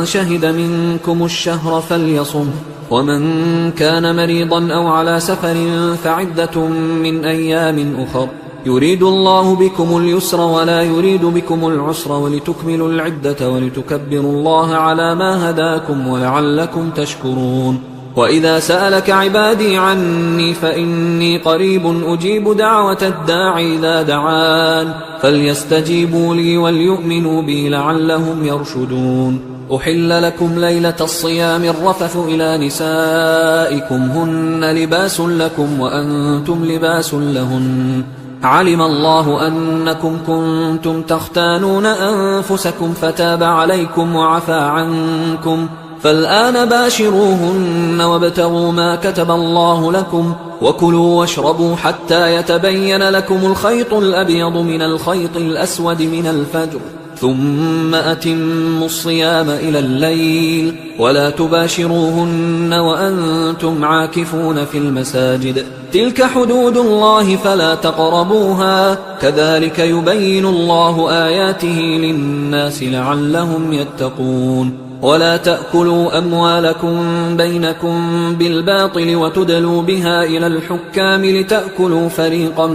Speaker 1: شهد منكم الشهر فليصم، ومن كان مريضا أو على سفر فعدة من أيام أخر، يريد الله بكم اليسر ولا يريد بكم العسر ولتكملوا العدة ولتكبروا الله على ما هداكم ولعلكم تشكرون. وإذا سألك عبادي عني فإني قريب أجيب دعوة الداع إذا دعان، فليستجيبوا لي وليؤمنوا بي لعلهم يرشدون. أحل لكم ليلة الصيام الرفث إلى نسائكم هن لباس لكم وأنتم لباس لهن، علم الله أنكم كنتم تختانون أنفسكم فتاب عليكم وعفى عنكم، فالآن باشروهن وابتغوا ما كتب الله لكم، وكلوا واشربوا حتى يتبين لكم الخيط الأبيض من الخيط الأسود من الفجر، ثم أتموا الصيام إلى الليل، ولا تباشروهن وأنتم عاكفون في المساجد، تلك حدود الله فلا تقربوها، كذلك يبين الله آياته للناس لعلهم يتقون. ولا تأكلوا أموالكم بينكم بالباطل وتدلوا بها إلى الحكام لتأكلوا فريقا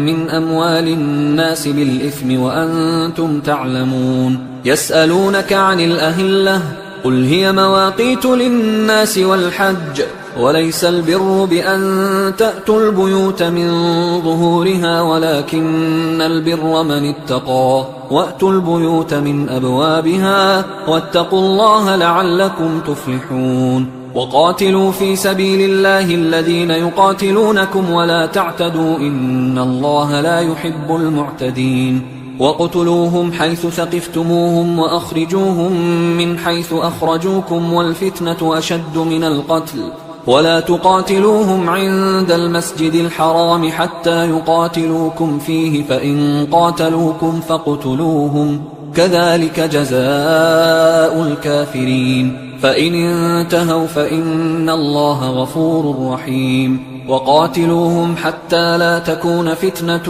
Speaker 1: من أموال الناس بالإثم وأنتم تعلمون. يسألونك عن الأهلة قل هي مواقيت للناس والحج، وليس البر بأن تأتوا البيوت من ظهورها ولكن البر من اتقى، وأتوا البيوت من أبوابها واتقوا الله لعلكم تفلحون. وقاتلوا في سبيل الله الذين يقاتلونكم ولا تعتدوا إن الله لا يحب المعتدين. وَاقْتُلُوهُمْ حَيْثُ ثَقِفْتُمُوهُمْ وَأَخْرِجُوهُمْ مِنْ حَيْثُ أَخْرَجُوكُمْ وَالْفِتْنَةُ أَشَدُّ مِنَ الْقَتْلِ وَلَا تُقَاتِلُوهُمْ عِندَ الْمَسْجِدِ الْحَرَامِ حَتَّى يُقَاتِلُوكُمْ فِيهِ فَإِنْ قَاتَلُوكُمْ فَاقْتُلُوهُمْ كَذَلِكَ جَزَاءُ الْكَافِرِينَ فَإِنِ انْتَهَوْا فَإِنَّ اللَّهَ غَفُورٌ رَحِيمٌ. وقاتلوهم حتى لا تكون فتنة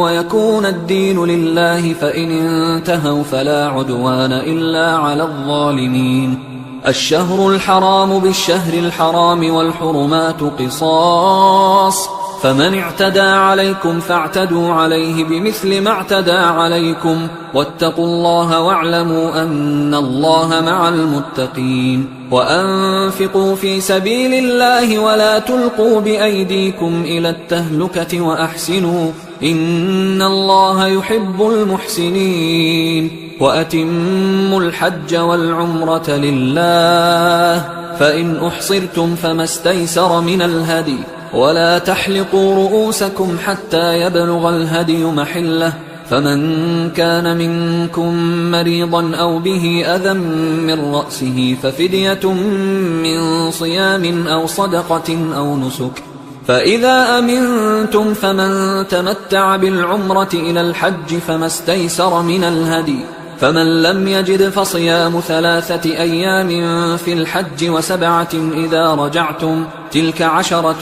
Speaker 1: ويكون الدين لله، فإن انتهوا فلا عدوان إلا على الظالمين. الشهر الحرام بالشهر الحرام والحرمات قصاص، فمن اعتدى عليكم فاعتدوا عليه بمثل ما اعتدى عليكم، واتقوا الله واعلموا أن الله مع المتقين. وأنفقوا في سبيل الله ولا تلقوا بأيديكم إلى التهلكة وأحسنوا إن الله يحب المحسنين. وأتموا الحج والعمرة لله، فإن أحصرتم فما استيسر من الهدي، ولا تحلقوا رؤوسكم حتى يبلغ الهدي محله، فمن كان منكم مريضا أو به أذى من رأسه ففدية من صيام أو صدقة أو نسك، فإذا أمنتم فمن تمتع بالعمرة إلى الحج فما استيسر من الهدي، فمن لم يجد فصيام 3 أيام في الحج و7 إذا رجعتم، تلك 10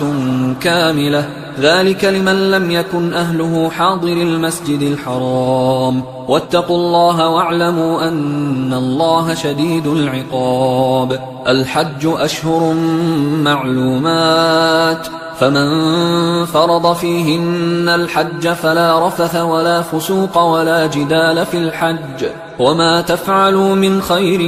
Speaker 1: كاملة، ذلك لمن لم يكن أهله حاضر المسجد الحرام. واتقوا الله واعلموا أن الله شديد العقاب. الحج أشهر معلومات، فمن فرض فيهن الحج فلا رفث ولا فسوق ولا جدال في الحج وما تفعلوا من خير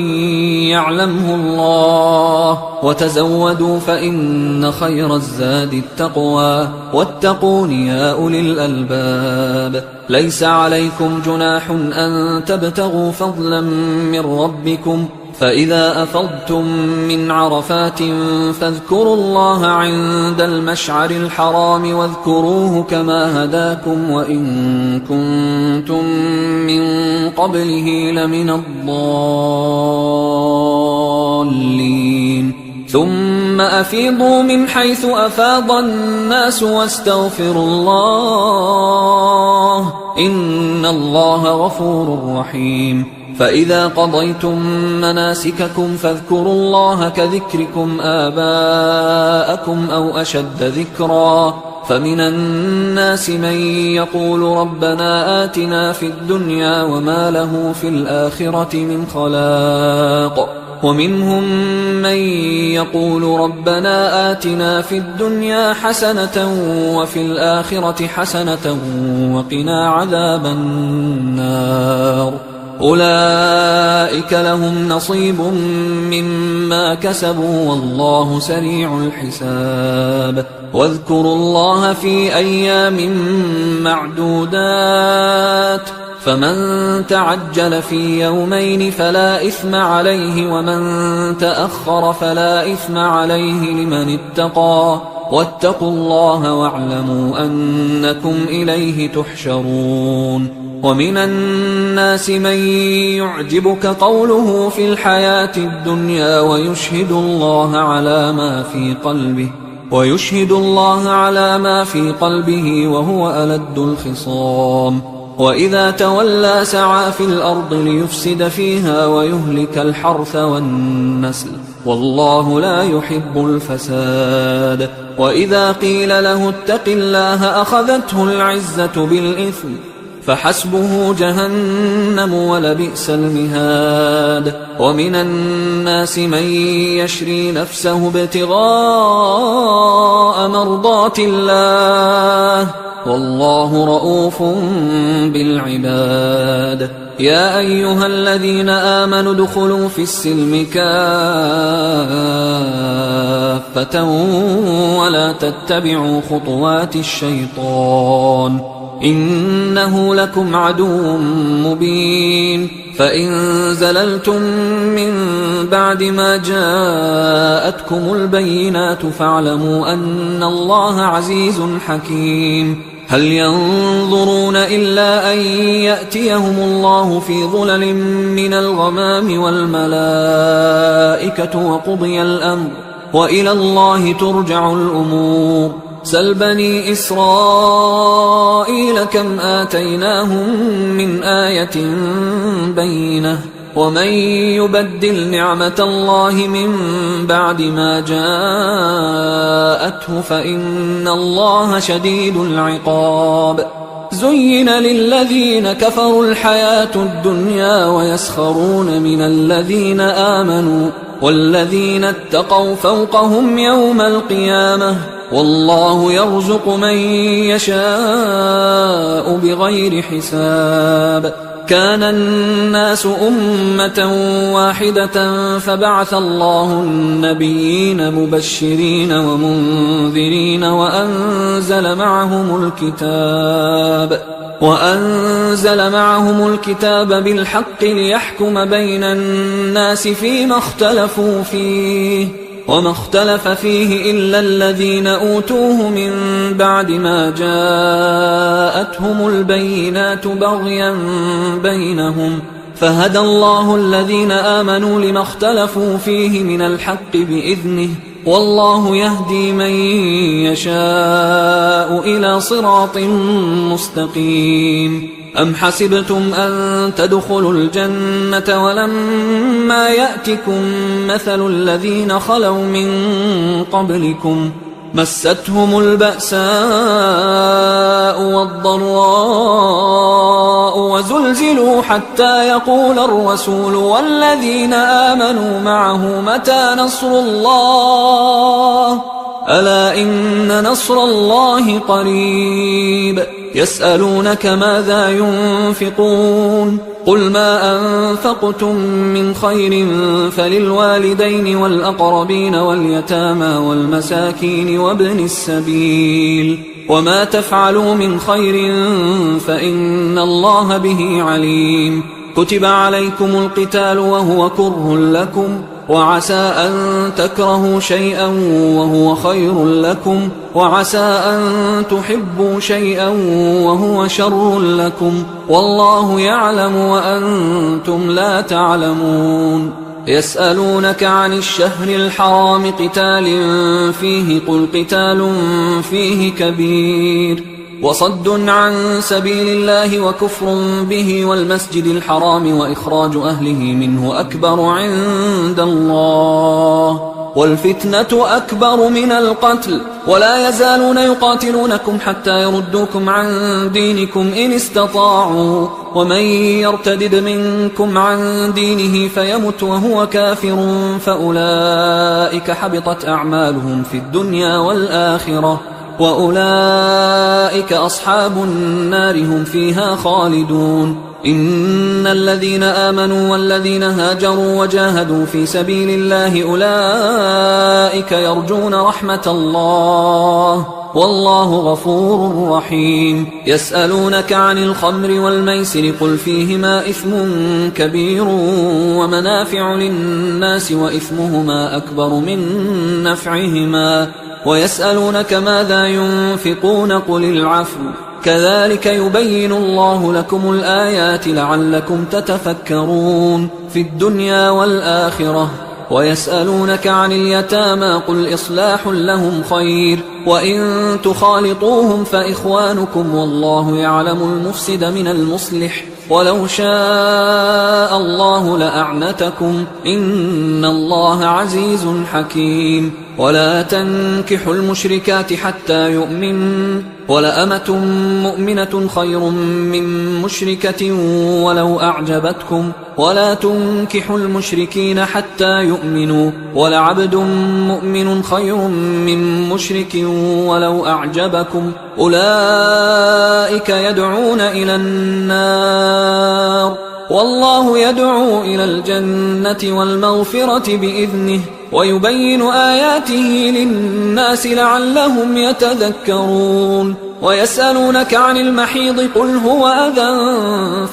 Speaker 1: يعلمه الله وتزودوا فإن خير الزاد التقوى واتقون يا أولي الألباب ليس عليكم جناح أن تبتغوا فضلا من ربكم فإذا أفضتم من عرفات فاذكروا الله عند المشعر الحرام واذكروه كما هداكم وإن كنتم من قبله لمن الضالين ثم أفيضوا من حيث أفاض الناس واستغفروا الله إن الله غفور رحيم فإذا قضيتم مناسككم فاذكروا الله كذكركم آباءكم أو أشد ذكرا فمن الناس من يقول ربنا آتنا في الدنيا وما له في الآخرة من خلاق ومنهم من يقول ربنا آتنا في الدنيا حسنة وفي الآخرة حسنة وقنا عذاب النار أولئك لهم نصيب مما كسبوا والله سريع الحساب واذكروا الله في أيام معدودات فمن تعجل في يومين فلا إثم عليه ومن تأخر فلا إثم عليه لمن اتقى واتقوا الله واعلموا أنكم إليه تحشرون ومن الناس من يعجبك قوله في الحياة الدنيا ويشهد الله على ما في قلبه وهو ألد الخصام وإذا تولى سعى في الأرض ليفسد فيها ويهلك الحرث والنسل والله لا يحب الفساد وإذا قيل له اتق الله أخذته العزة بالإثم فحسبه جهنم ولبئس المهاد ومن الناس من يشري نفسه ابتغاء مرضات الله والله رؤوف بالعباد يا أيها الذين آمنوا ادخلوا في السلم كافة ولا تتبعوا خطوات الشيطان إنه لكم عدو مبين فإن زللتم من بعد ما جاءتكم البينات فاعلموا أن الله عزيز حكيم هل ينظرون إلا أن يأتيهم الله في ظلل من الغمام والملائكة وقضي الأمر وإلى الله ترجع الأمور سل بني إسرائيل كم آتيناهم من آية بينة ومن يبدل نعمة الله من بعد ما جاءته فإن الله شديد العقاب زين للذين كفروا الحياة الدنيا ويسخرون من الذين آمنوا والذين اتقوا فوقهم يوم القيامة والله يرزق من يشاء بغير حساب كان الناس أمة واحدة فبعث الله النبيين مبشرين ومنذرين وأنزل معهم الكتاب بالحق ليحكم بين الناس فيما اختلفوا فيه وما اختلف فيه إلا الذين أوتوه من بعد ما جاءتهم البينات بغيا بينهم فهدى الله الذين آمنوا لما اختلفوا فيه من الحق بإذنه والله يهدي من يشاء إلى صراط مستقيم أم حسبتم أن تدخلوا الجنة ولما يأتكم مثل الذين خلوا من قبلكم مستهم البأساء والضراء وزلزلوا حتى يقول الرسول والذين آمنوا معه متى نصر الله ألا إن نصر الله قريب يسألونك ماذا ينفقون قل ما أنفقتم من خير فللوالدين والأقربين واليتامى والمساكين وابن السبيل وما تفعلوا من خير فإن الله به عليم كتب عليكم القتال وهو كره لكم وعسى أن تكرهوا شيئا وهو خير لكم وعسى أن تحبوا شيئا وهو شر لكم والله يعلم وأنتم لا تعلمون يسألونك عن الشهر الحرام قتال فيه قل قتال فيه كبير وصد عن سبيل الله وكفر به والمسجد الحرام وإخراج أهله منه أكبر عند الله والفتنة أكبر من القتل ولا يزالون يقاتلونكم حتى يردوكم عن دينكم إن استطاعوا ومن يرتدد منكم عن دينه فيمت وهو كافر فأولئك حبطت أعمالهم في الدنيا والآخرة وأولئك أصحاب النار هم فيها خالدون إن الذين آمنوا والذين هاجروا وجاهدوا في سبيل الله أولئك يرجون رحمة الله والله غفور رحيم يسألونك عن الخمر والميسر قل فيهما إثم كبير ومنافع للناس وإثمهما أكبر من نفعهما ويسألونك ماذا ينفقون قل العفو كذلك يبين الله لكم الآيات لعلكم تتفكرون في الدنيا والآخرة ويسألونك عن اليتامى قل إصلاح لهم خير وإن تخالطوهم فإخوانكم والله يعلم المفسد من المصلح ولو شاء الله لأعنتكم إن الله عزيز حكيم ولا تنكحوا المشركات حتى يؤمن ولأمة مؤمنة خير من مشركة ولو أعجبتكم ولا تنكحوا المشركين حتى يؤمنوا ولعبد مؤمن خير من مشرك ولو أعجبكم أولئك يدعون إلى النار والله يدعو إلى الجنة والمغفرة بإذنه ويبين آياته للناس لعلهم يتذكرون ويسألونك عن المحيض قل هو أذى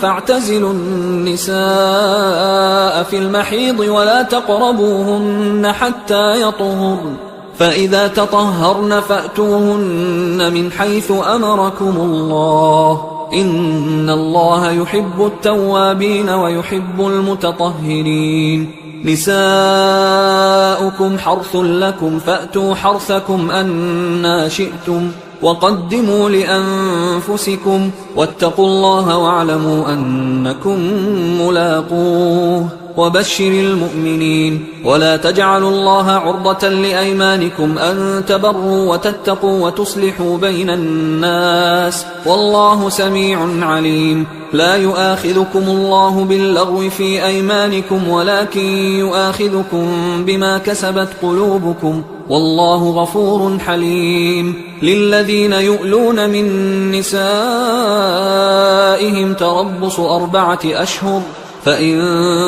Speaker 1: فاعتزلوا النساء في المحيض ولا تقربوهن حتى يطهرن فإذا تطهرن فأتوهن من حيث أمركم الله إن الله يحب التوابين ويحب المتطهرين نساؤكم حرث لكم فأتوا حرثكم أنى شئتم وقدموا لأنفسكم واتقوا الله واعلموا أنكم ملاقوه وبشر المؤمنين ولا تجعلوا الله عرضة لأيمانكم أن تبروا وتتقوا وتصلحوا بين الناس والله سميع عليم لا يؤاخذكم الله باللغو في أيمانكم ولكن يؤاخذكم بما كسبت قلوبكم والله غفور حليم للذين يؤلون من نسائهم تربص 4 أشهر فإن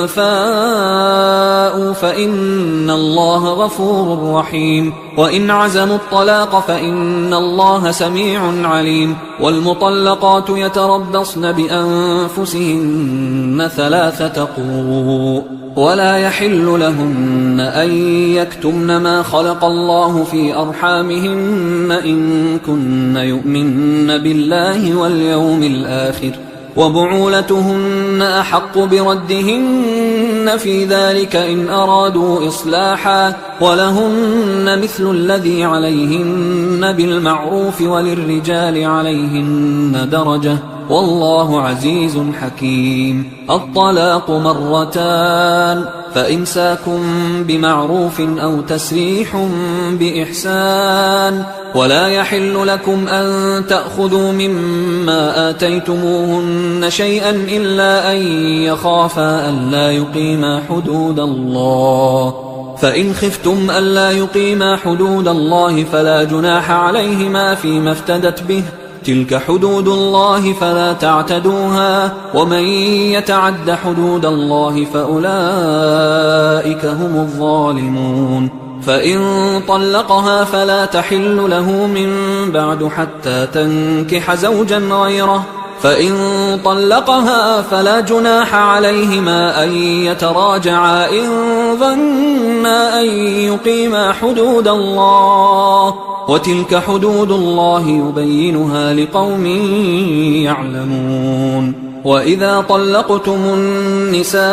Speaker 1: فاءوا فإن الله غفور رحيم وإن عزموا الطلاق فإن الله سميع عليم والمطلقات يتربصن بأنفسهن 3 قروء ولا يحل لهن أن يكتمن ما خلق الله في أرحامهن إن كن يؤمن بالله واليوم الآخر وبعولتهن أحق بردهن في ذلك إن أرادوا إصلاحا ولهن مثل الذي عليهن بالمعروف وللرجال عليهن درجة والله عزيز حكيم الطلاق 2 فإمساك بمعروف أو تسريح بإحسان ولا يحل لكم أن تأخذوا مما آتيتموهن شيئا إلا أن يخافا ألا يقيما حدود الله فإن خفتم ألا يقيما حدود الله فلا جناح عليهما فيما افتدت به، تلك حدود الله فلا تعتدوها، ومن يتعد حدود الله فأولئك هم الظالمون. فإن طلقها فلا تحل له من بعد حتى تنكح زوجا غيره، فإن طلقها فلا جناح عليهما أن يتراجعا إن ظنا أن يقيما حدود الله، وتلك حدود الله يبينها لقوم يعلمون. وإذا طلقتم النساء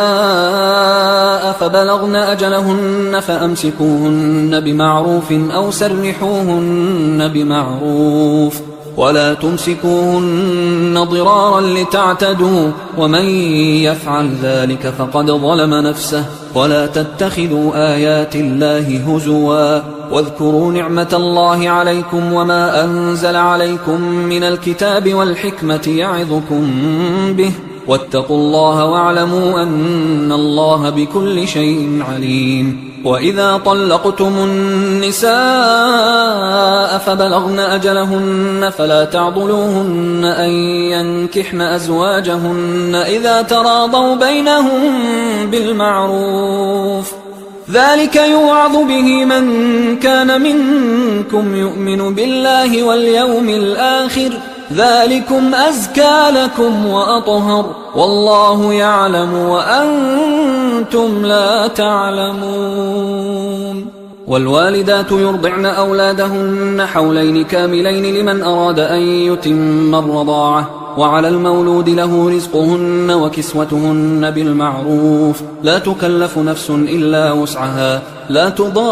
Speaker 1: فبلغن أجلهن فأمسكوهن بمعروف أو سرحوهن بمعروف، ولا تمسكوهن ضرارا لتعتدوا، ومن يفعل ذلك فقد ظلم نفسه. ولا تتخذوا آيات الله هزوا، واذكروا نعمة الله عليكم وما أنزل عليكم من الكتاب والحكمة يعظكم به، واتقوا الله واعلموا أن الله بكل شيء عليم. وإذا طلقتم النساء فبلغن أجلهن فلا تعضلوهن أن ينكحن أزواجهن إذا تراضوا بينهم بالمعروف، ذلك يوعظ به من كان منكم يؤمن بالله واليوم الآخر، ذلكم أزكى لكم وأطهر، والله يعلم وأنتم لا تعلمون. والوالدات يرضعن أولادهن حولين كاملين لمن أراد أن يتم الرضاعة، وعلى المولود له رزقهن وكسوتهن بالمعروف، لا تكلف نفس إلا وسعها، لا تضار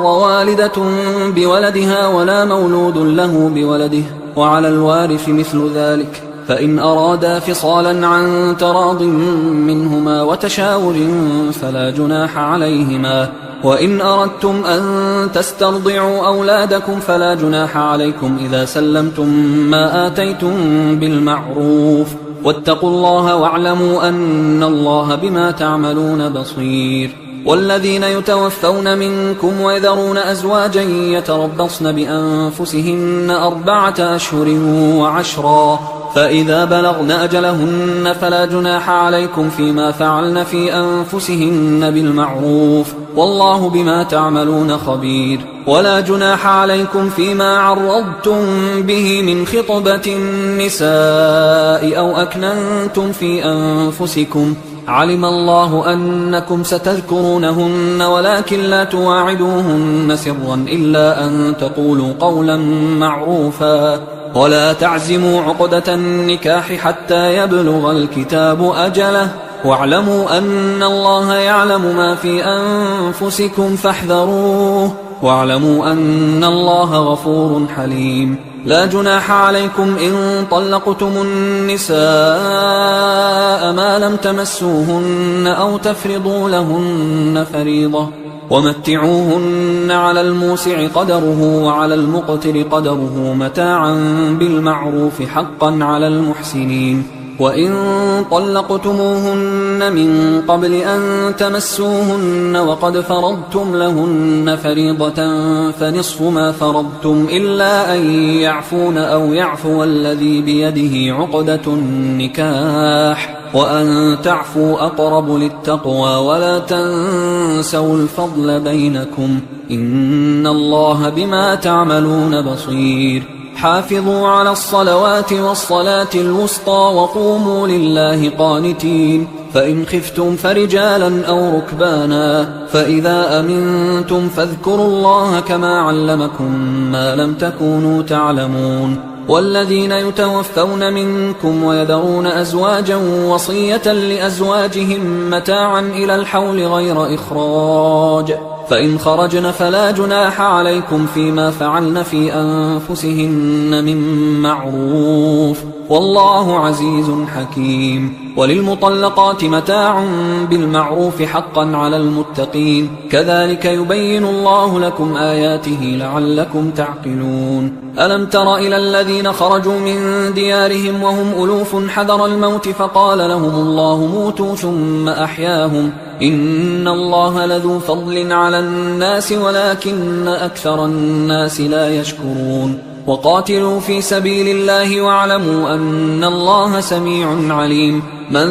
Speaker 1: والدة بولدها ولا مولود له بولده، وعلى الوارث مثل ذلك، فإن أرادا فصالا عن تراض منهما وتشاور فلا جناح عليهما. وإن أردتم أن تسترضعوا أولادكم فلا جناح عليكم إذا سلمتم ما آتيتم بالمعروف، واتقوا الله واعلموا أن الله بما تعملون بصير. والذين يتوفون منكم ويذرون أزواجا يتربصن بأنفسهن 4 أشهر و10، فإذا بلغن أجلهن فلا جناح عليكم فيما فعلن في أنفسهن بالمعروف، والله بما تعملون خبير. ولا جناح عليكم فيما عرضتم به من خطبة النساء أو أكننتم في أنفسكم، علم الله أنكم ستذكرونهن ولكن لا تواعدوهن سرا إلا أن تقولوا قولا معروفا، ولا تعزموا عقدة النكاح حتى يبلغ الكتاب أجله، واعلموا أن الله يعلم ما في أنفسكم فاحذروه، واعلموا أن الله غفور حليم. لا جناح عليكم إن طلقتم النساء ما لم تمسوهن أو تفرضوا لهن فريضة، ومتعوهن على الموسع قدره وعلى المقتر قدره متاعا بالمعروف حقا على المحسنين. وإن طلقتموهن من قبل أن تمسوهن وقد فرضتم لهن فريضة فنصف ما فرضتم إلا أن يعفون أو يعفو الذي بيده عقدة النكاح، وأن تعفوا أقرب للتقوى، ولا تنسوا الفضل بينكم، إن الله بما تعملون بصير. حافظوا على الصلوات والصلاة الوسطى وقوموا لله قانتين، فإن خفتم فرجالا أو ركبانا، فإذا أمنتم فاذكروا الله كما علمكم ما لم تكونوا تعلمون. والذين يتوفون منكم ويذرون أزواجا وصية لأزواجهم متاعا إلى الحول غير إخراج، فإن خرجن فلا جناح عليكم فيما فعلن في أنفسهن من معروف، والله عزيز حكيم. وللمطلقات متاع بالمعروف حقا على المتقين، كذلك يبين الله لكم آياته لعلكم تعقلون. ألم تر إلى الذين خرجوا من ديارهم وهم ألوف حذر الموت فقال لهم الله موتوا ثم أحياهم، إن الله لذو فضل على الناس ولكن أكثر الناس لا يشكرون. وقاتلوا في سبيل الله واعلموا أن الله سميع عليم. من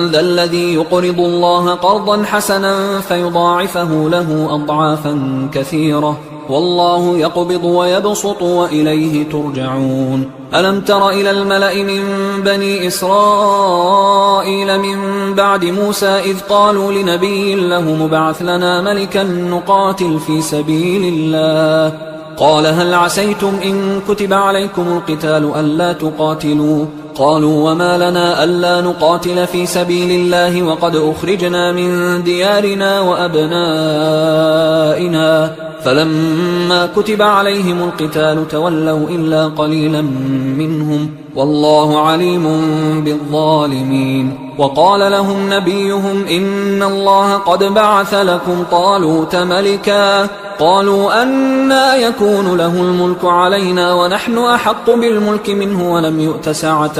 Speaker 1: ذا الذي يقرض الله قرضا حسنا فيضاعفه له أضعافا كثيرة، والله يقبض ويبسط وإليه ترجعون. ألم تر إلى الملأ من بني إسرائيل من بعد موسى إذ قالوا لنبي له مبعث لنا ملكا نقاتل في سبيل الله، قال هل عسيتم إن كتب عليكم القتال ألا تقاتلوا؟ قالوا وما لنا ألا نقاتل في سبيل الله وقد أخرجنا من ديارنا وأبنائنا، فلما كتب عليهم القتال تولوا إلا قليلا منهم، والله عليم بالظالمين. وقال لهم نبيهم إن الله قد بعث لكم طالوت ملكا، قالوا أنى يكون له الملك علينا ونحن أحق بالملك منه ولم يؤت سعة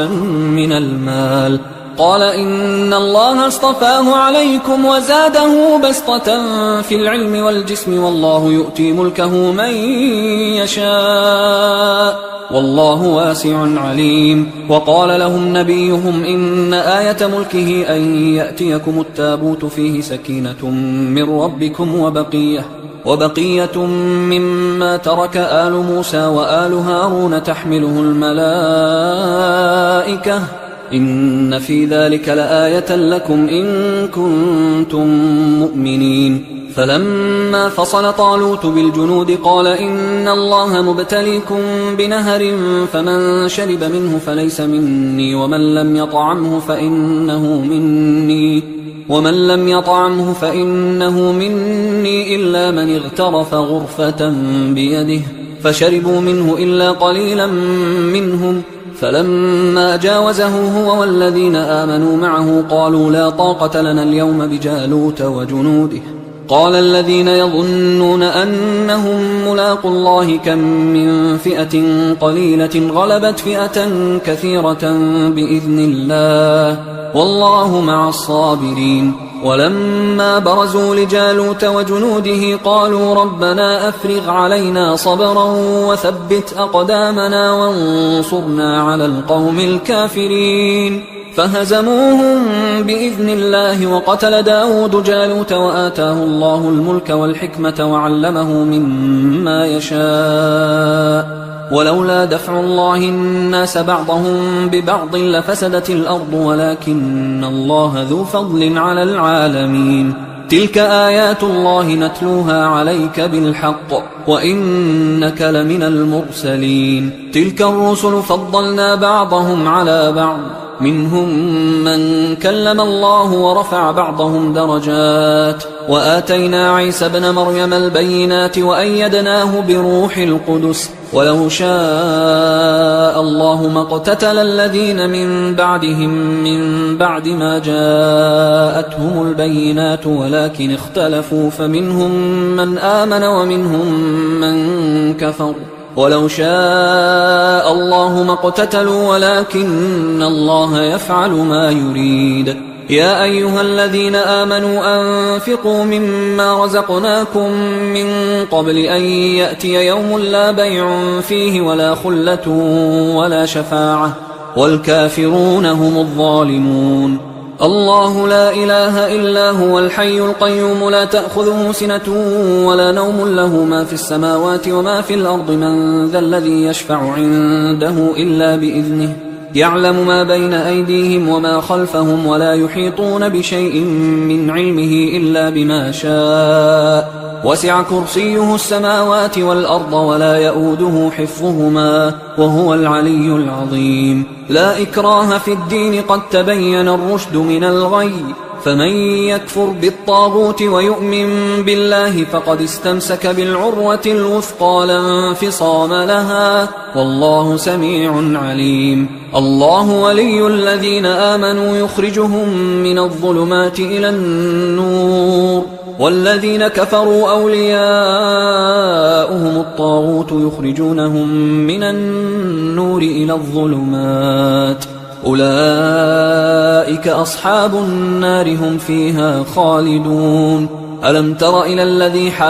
Speaker 1: من المال، قال إن الله اصطفاه عليكم وزاده بسطة في العلم والجسم والله يؤتي ملكه من يشاء والله واسع عليم. وقال لهم نبيهم إن آية ملكه أن يأتيكم التابوت فيه سكينة من ربكم وبقية مما ترك آل موسى وآل هارون تحمله الملائكة، إن في ذلك لآية لكم إن كنتم مؤمنين. فلما فصل طالوت بالجنود قال إن الله مبتليكم بنهر فمن شرب منه فليس مني ومن لم يطعمه فإنه مني إلا من اغترف غرفة بيده، فشربوا منه إلا قليلا منهم. فلما جاوزه هو والذين آمنوا معه قالوا لا طاقة لنا اليوم بجالوت وجنوده، قال الذين يظنون أنهم ملاقوا الله كم من فئة قليلة غلبت فئة كثيرة بإذن الله والله مع الصابرين. ولما برزوا لجالوت وجنوده قالوا ربنا أفرغ علينا صبرا وثبت أقدامنا وانصرنا على القوم الكافرين، فهزموهم بإذن الله. وقتل داود جالوت وآتاه الله الملك والحكمة وعلمه مما يشاء، ولولا دفع الله الناس بعضهم ببعض لفسدت الأرض ولكن الله ذو فضل على العالمين. تلك آيات الله نتلوها عليك بالحق وإنك لمن المرسلين. تلك الرسل فضلنا بعضهم على بعض، منهم من كلم الله ورفع بعضهم درجات، وآتينا عيسى ابن مريم البينات وأيدناه بروح القدس، ولو شاء الله ما اقتتل الذين من بعدهم من بعد ما جاءتهم البينات ولكن اختلفوا فمنهم من آمن ومنهم من كفر، ولو شاء الله ما اقتتلوا ولكن الله يفعل ما يريد. يا أيها الذين آمنوا أنفقوا مما رزقناكم من قبل أن يأتي يوم لا بيع فيه ولا خلة ولا شفاعة والكافرون هم الظالمون. الله لا إله إلا هو الحي القيوم لا تأخذه سنة ولا نوم له ما في السماوات وما في الأرض من ذا الذي يشفع عنده إلا بإذنه يعلم ما بين أيديهم وما خلفهم ولا يحيطون بشيء من علمه إلا بما شاء وسع كرسيه السماوات والأرض ولا يؤوده حفظهما وهو العلي العظيم. لا إكراه في الدين قد تبين الرشد من الغي فمن يكفر بالطاغوت ويؤمن بالله فقد استمسك بالعروة الوثقى لا انفصام لها، والله سميع عليم. الله ولي الذين آمنوا يخرجهم من الظلمات إلى النور، والذين كفروا أولياؤهم الطاغوت يخرجونهم من النور إلى الظلمات، أولئك أصحاب النار هم فيها خالدون. ألم تر إلى الذي حاج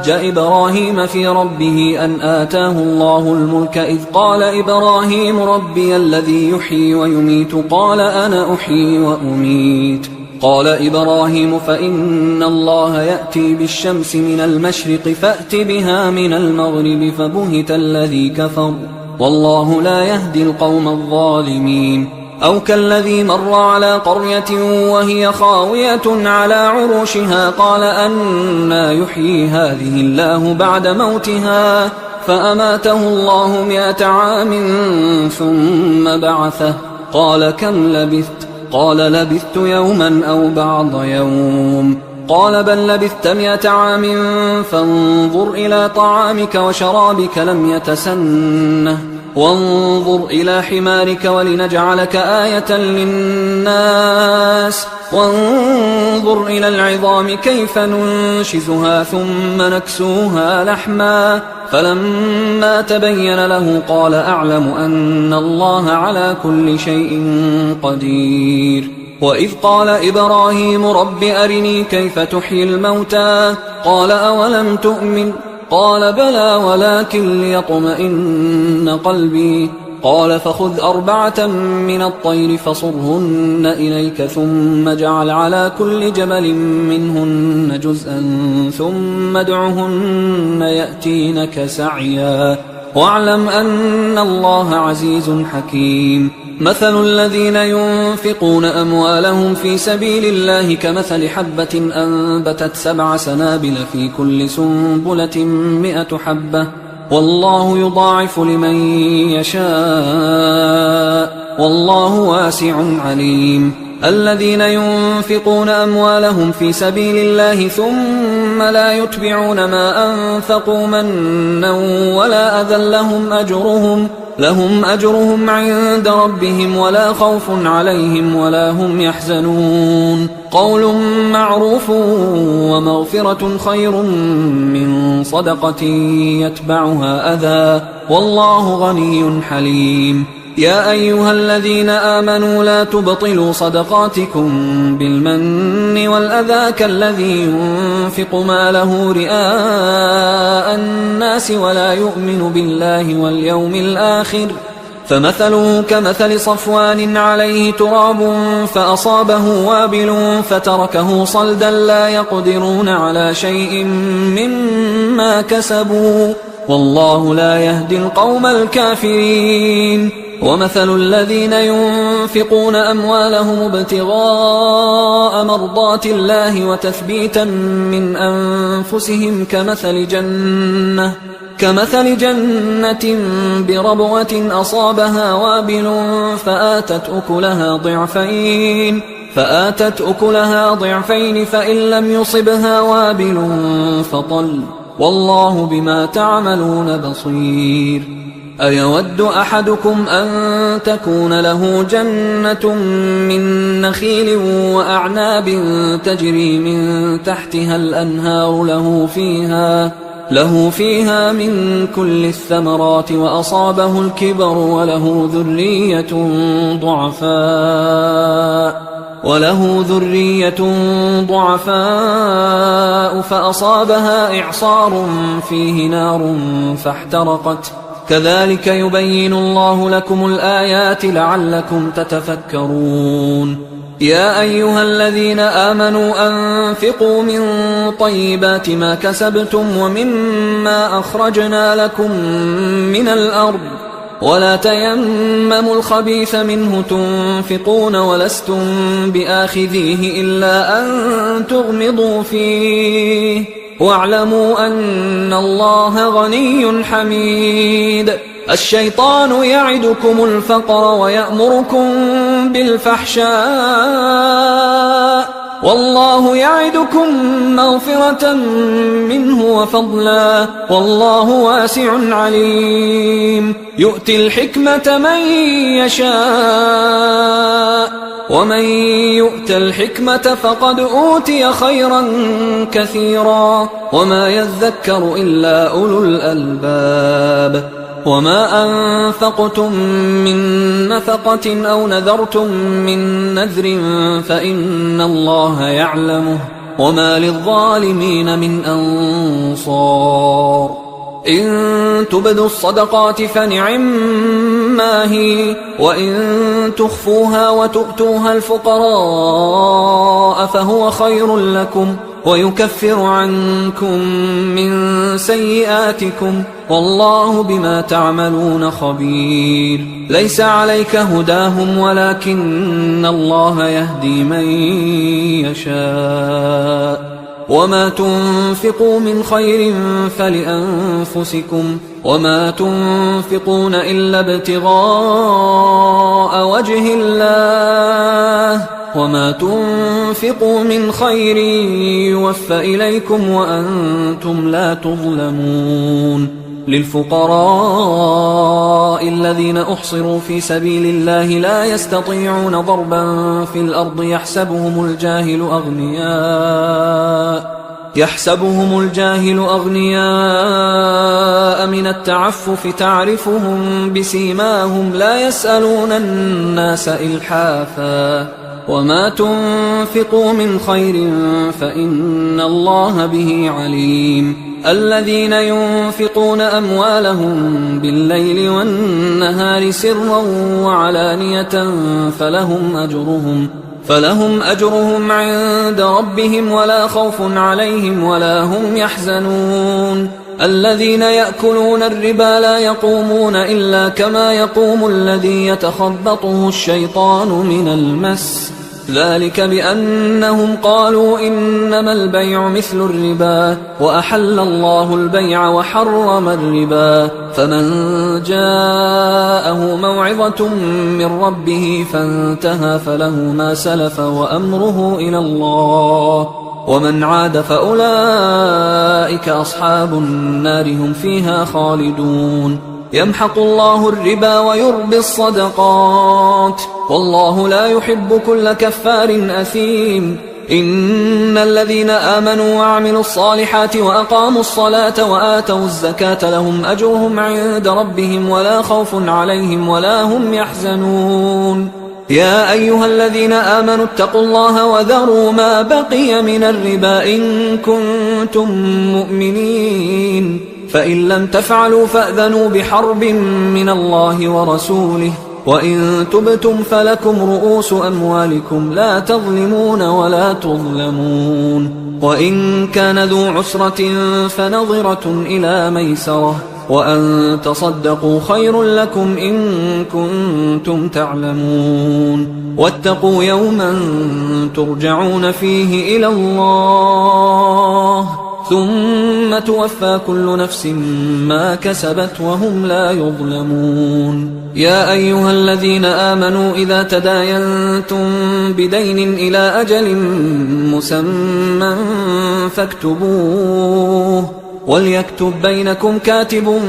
Speaker 1: إبراهيم في ربه أن آتاه الله الملك إذ قال إبراهيم ربي الذي يحيي ويميت قال أنا أحيي وأميت. قال إبراهيم فإن الله يأتي بالشمس من المشرق فأت بها من المغرب فبهت الذي كفر والله لا يهدي القوم الظالمين. أو كالذي مر على قرية وهي خاوية على عروشها قال أنى يحيي هذه الله بعد موتها فأماته الله 100 عام ثم بعثه قال كم لبثت؟ قال لبثت يوما أو بعض يوم. قال بل لبثت 100 عام فانظر إلى طعامك وشرابك لم يتسنه وانظر إلى حمارك ولنجعلك آية للناس وانظر إلى العظام كيف ننشزها ثم نكسوها لحما فلما تبين له قال أعلم أن الله على كل شيء قدير. وإذ قال إبراهيم رب أرني كيف تحيي الموتى قال أولم تؤمن قال بلى ولكن ليطمئن قلبي قال فخذ 4 من الطير فصرهن إليك ثم اجعل على كل جبل منهن جزءا ثم ادعهن يأتينك سعيا واعلم أن الله عزيز حكيم. مثل الذين ينفقون أموالهم في سبيل الله كمثل حبة أنبتت 7 سنابل في كل سنبلة 100 حبة والله يضاعف لمن يشاء والله واسع عليم. الذين ينفقون أموالهم في سبيل الله ثم لا يتبعون ما أنفقوا منا ولا أذى لهم أجرهم عند ربهم ولا خوف عليهم ولا هم يحزنون. قول معروف ومغفرة خير من صدقة يتبعها أذى والله غني حليم. يا أيها الذين آمنوا لا تبطلوا صدقاتكم بالمن والأذى كالذي ينفق ماله رئاء الناس ولا يؤمن بالله واليوم الآخر فمثله كمثل صفوان عليه تراب فأصابه وابل فتركه صلدا لا يقدرون على شيء مما كسبوا والله لا يهدي القوم الكافرين. ومثل الذين ينفقون أموالهم ابتغاء مرضات الله وتثبيتا من أنفسهم كمثل جنة بربوة أصابها وابل فآتت أكلها ضعفين فإن لم يصبها وابل فطل والله بما تعملون بصير. أيود أحدكم أن تكون له جنة من نخيل وأعناب تجري من تحتها الأنهار له فيها من كل الثمرات وأصابه الكبر وله ذرية ضعفاء فأصابها إعصار فيه نار فاحترقت كذلك يبين الله لكم الآيات لعلكم تتفكرون. يا أيها الذين آمنوا أنفقوا من طيبات ما كسبتم ومما أخرجنا لكم من الأرض ولا تيمموا الخبيث منه تنفقون ولستم بآخذيه إلا أن تغمضوا فيه واعلموا أن الله غني حميد. الشيطان يعدكم الفقر ويأمركم بالفحشاء والله يعدكم مغفرة منه وفضلا والله واسع عليم يؤتي الحكمة من يشاء ومن يؤت الحكمة فقد أوتي خيرا كثيرا وما يذكر إلا أولو الألباب وما أنفقتم من نفقة أو نذرتم من نذر فإن الله يعلمه وما للظالمين من أنصار إن تبدوا الصدقات فنعما هي وإن تخفوها وتؤتوها الفقراء فهو خير لكم ويكفر عنكم من سيئاتكم والله بما تعملون خبير ليس عليك هداهم ولكن الله يهدي من يشاء وما تنفقوا من خير فلأنفسكم وما تنفقون إلا ابتغاء وجه الله وما تنفقوا من خير يوفى إليكم وأنتم لا تظلمون للفقراء الذين أحصروا في سبيل الله لا يستطيعون ضربا في الأرض يحسبهم الجاهل أغنياء من التعفف تعرفهم بسيماهم لا يسألون الناس إلحافا وما تنفقوا من خير فإن الله به عليم الذين ينفقون أموالهم بالليل والنهار سرا وعلانية فلهم أجرهم عند ربهم ولا خوف عليهم ولا هم يحزنون الذين يأكلون الربا لا يقومون إلا كما يقوم الذي يتخبطه الشيطان من المس ذلك بأنهم قالوا إنما البيع مثل الربا وأحل الله البيع وحرم الربا فمن جاءه موعظة من ربه فانتهى فله ما سلف وأمره إلى الله ومن عاد فأولئك أصحاب النار هم فيها خالدون يمحق الله الربا ويربي الصدقات والله لا يحب كل كفار أثيم إن الذين آمنوا وعملوا الصالحات وأقاموا الصلاة وآتوا الزكاة لهم أجرهم عند ربهم ولا خوف عليهم ولا هم يحزنون يا أيها الذين آمنوا اتقوا الله وذروا ما بقي من الربا إن كنتم مؤمنين فإن لم تفعلوا فأذنوا بحرب من الله ورسوله وإن تبتم فلكم رؤوس أموالكم لا تظلمون ولا تظلمون وإن كان ذو عسرة فنظرة إلى ميسرة وأن تصدقوا خير لكم إن كنتم تعلمون واتقوا يوما ترجعون فيه إلى الله ثم توفى كل نفس ما كسبت وهم لا يظلمون يا أيها الذين آمنوا إذا تداينتم بدين إلى أجل مسمى فاكتبوه وليكتب بينكم كاتب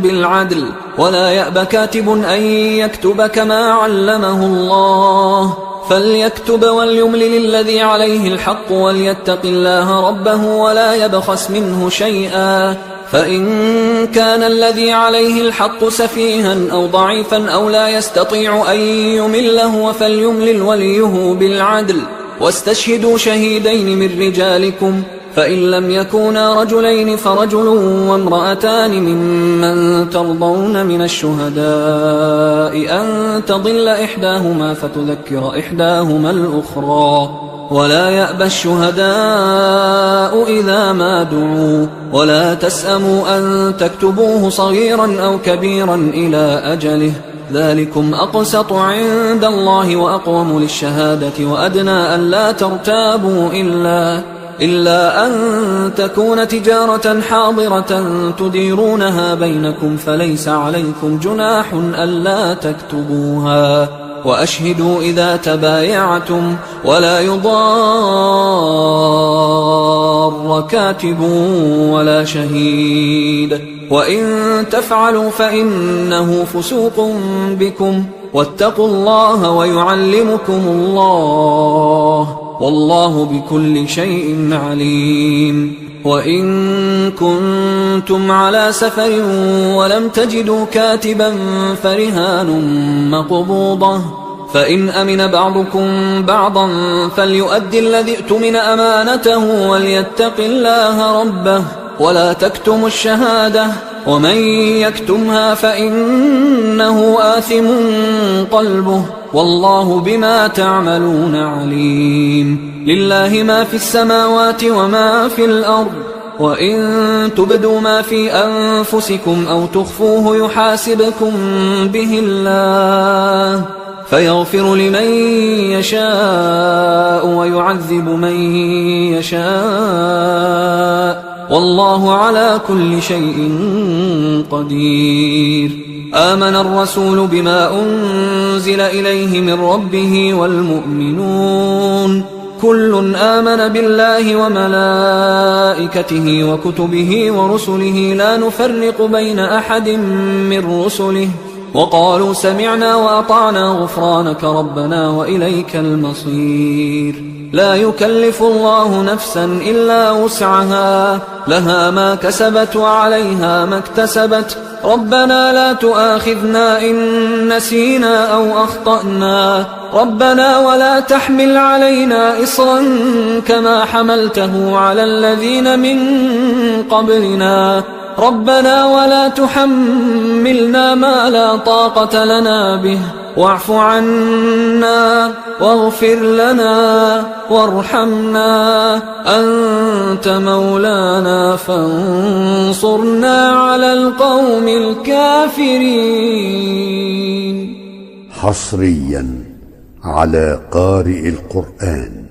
Speaker 1: بالعدل ولا يأب كاتب أن يكتب كما علمه الله فليكتب وليملل الذي عليه الحق وليتق الله ربه ولا يبخس منه شيئا فإن كان الذي عليه الحق سفيها أو ضعيفا أو لا يستطيع أن يمله فليملل وليه بالعدل واستشهدوا شهيدين من رجالكم فإن لم يكونا رجلين فرجل وامرأتان ممن ترضون من الشهداء أن تضل إحداهما فتذكر إحداهما الأخرى ولا يأبى الشهداء إذا ما دعوا ولا تسأموا أن تكتبوه صغيرا أو كبيرا إلى أجله ذلكم أقسط عند الله وأقوم للشهادة وأدنى أن لا ترتابوا إلا أن تكون تجارة حاضرة تديرونها بينكم فليس عليكم جناح ألا تكتبوها، وأشهدوا إذا تبايعتم، ولا يضار كاتب ولا شهيد، وإن تفعلوا فإنه فسوق بكم، واتقوا الله ويعلمكم الله، والله بكل شيء عليم. وإن كنتم على سفر ولم تجدوا كاتبا فرهان مقبوضة، فإن أمن بعضكم بعضا فليؤدي الذي اؤتمن أمانته وليتق الله ربه ولا تكتموا الشهادة، ومن يكتمها فإنه آثم قلبه، والله بما تعملون عليم. لله ما في السماوات وما في الأرض، وإن تبدوا ما في أنفسكم أو تخفوه يحاسبكم به الله، فيغفر لمن يشاء ويعذب من يشاء، والله على كل شيء قدير. آمن الرسول بما أنزل إليه من ربه والمؤمنون كل آمن بالله وملائكته وكتبه ورسله لا نفرق بين أحد من رسله، وقالوا سمعنا وأطعنا غفرانك ربنا وإليك المصير. لا يكلف الله نفسا إلا وسعها، لها ما كسبت وعليها ما اكتسبت، ربنا لا تؤاخذنا إن نسينا أو أخطأنا، ربنا ولا تحمل علينا إصرا كما حملته على الذين من قبلنا، ربنا ولا تحملنا ما لا طاقة لنا به، واعف عنا واغفر لنا وارحمنا، أنت مولانا فانصرنا على القوم الكافرين.
Speaker 2: حصريا على قارئ القرآن.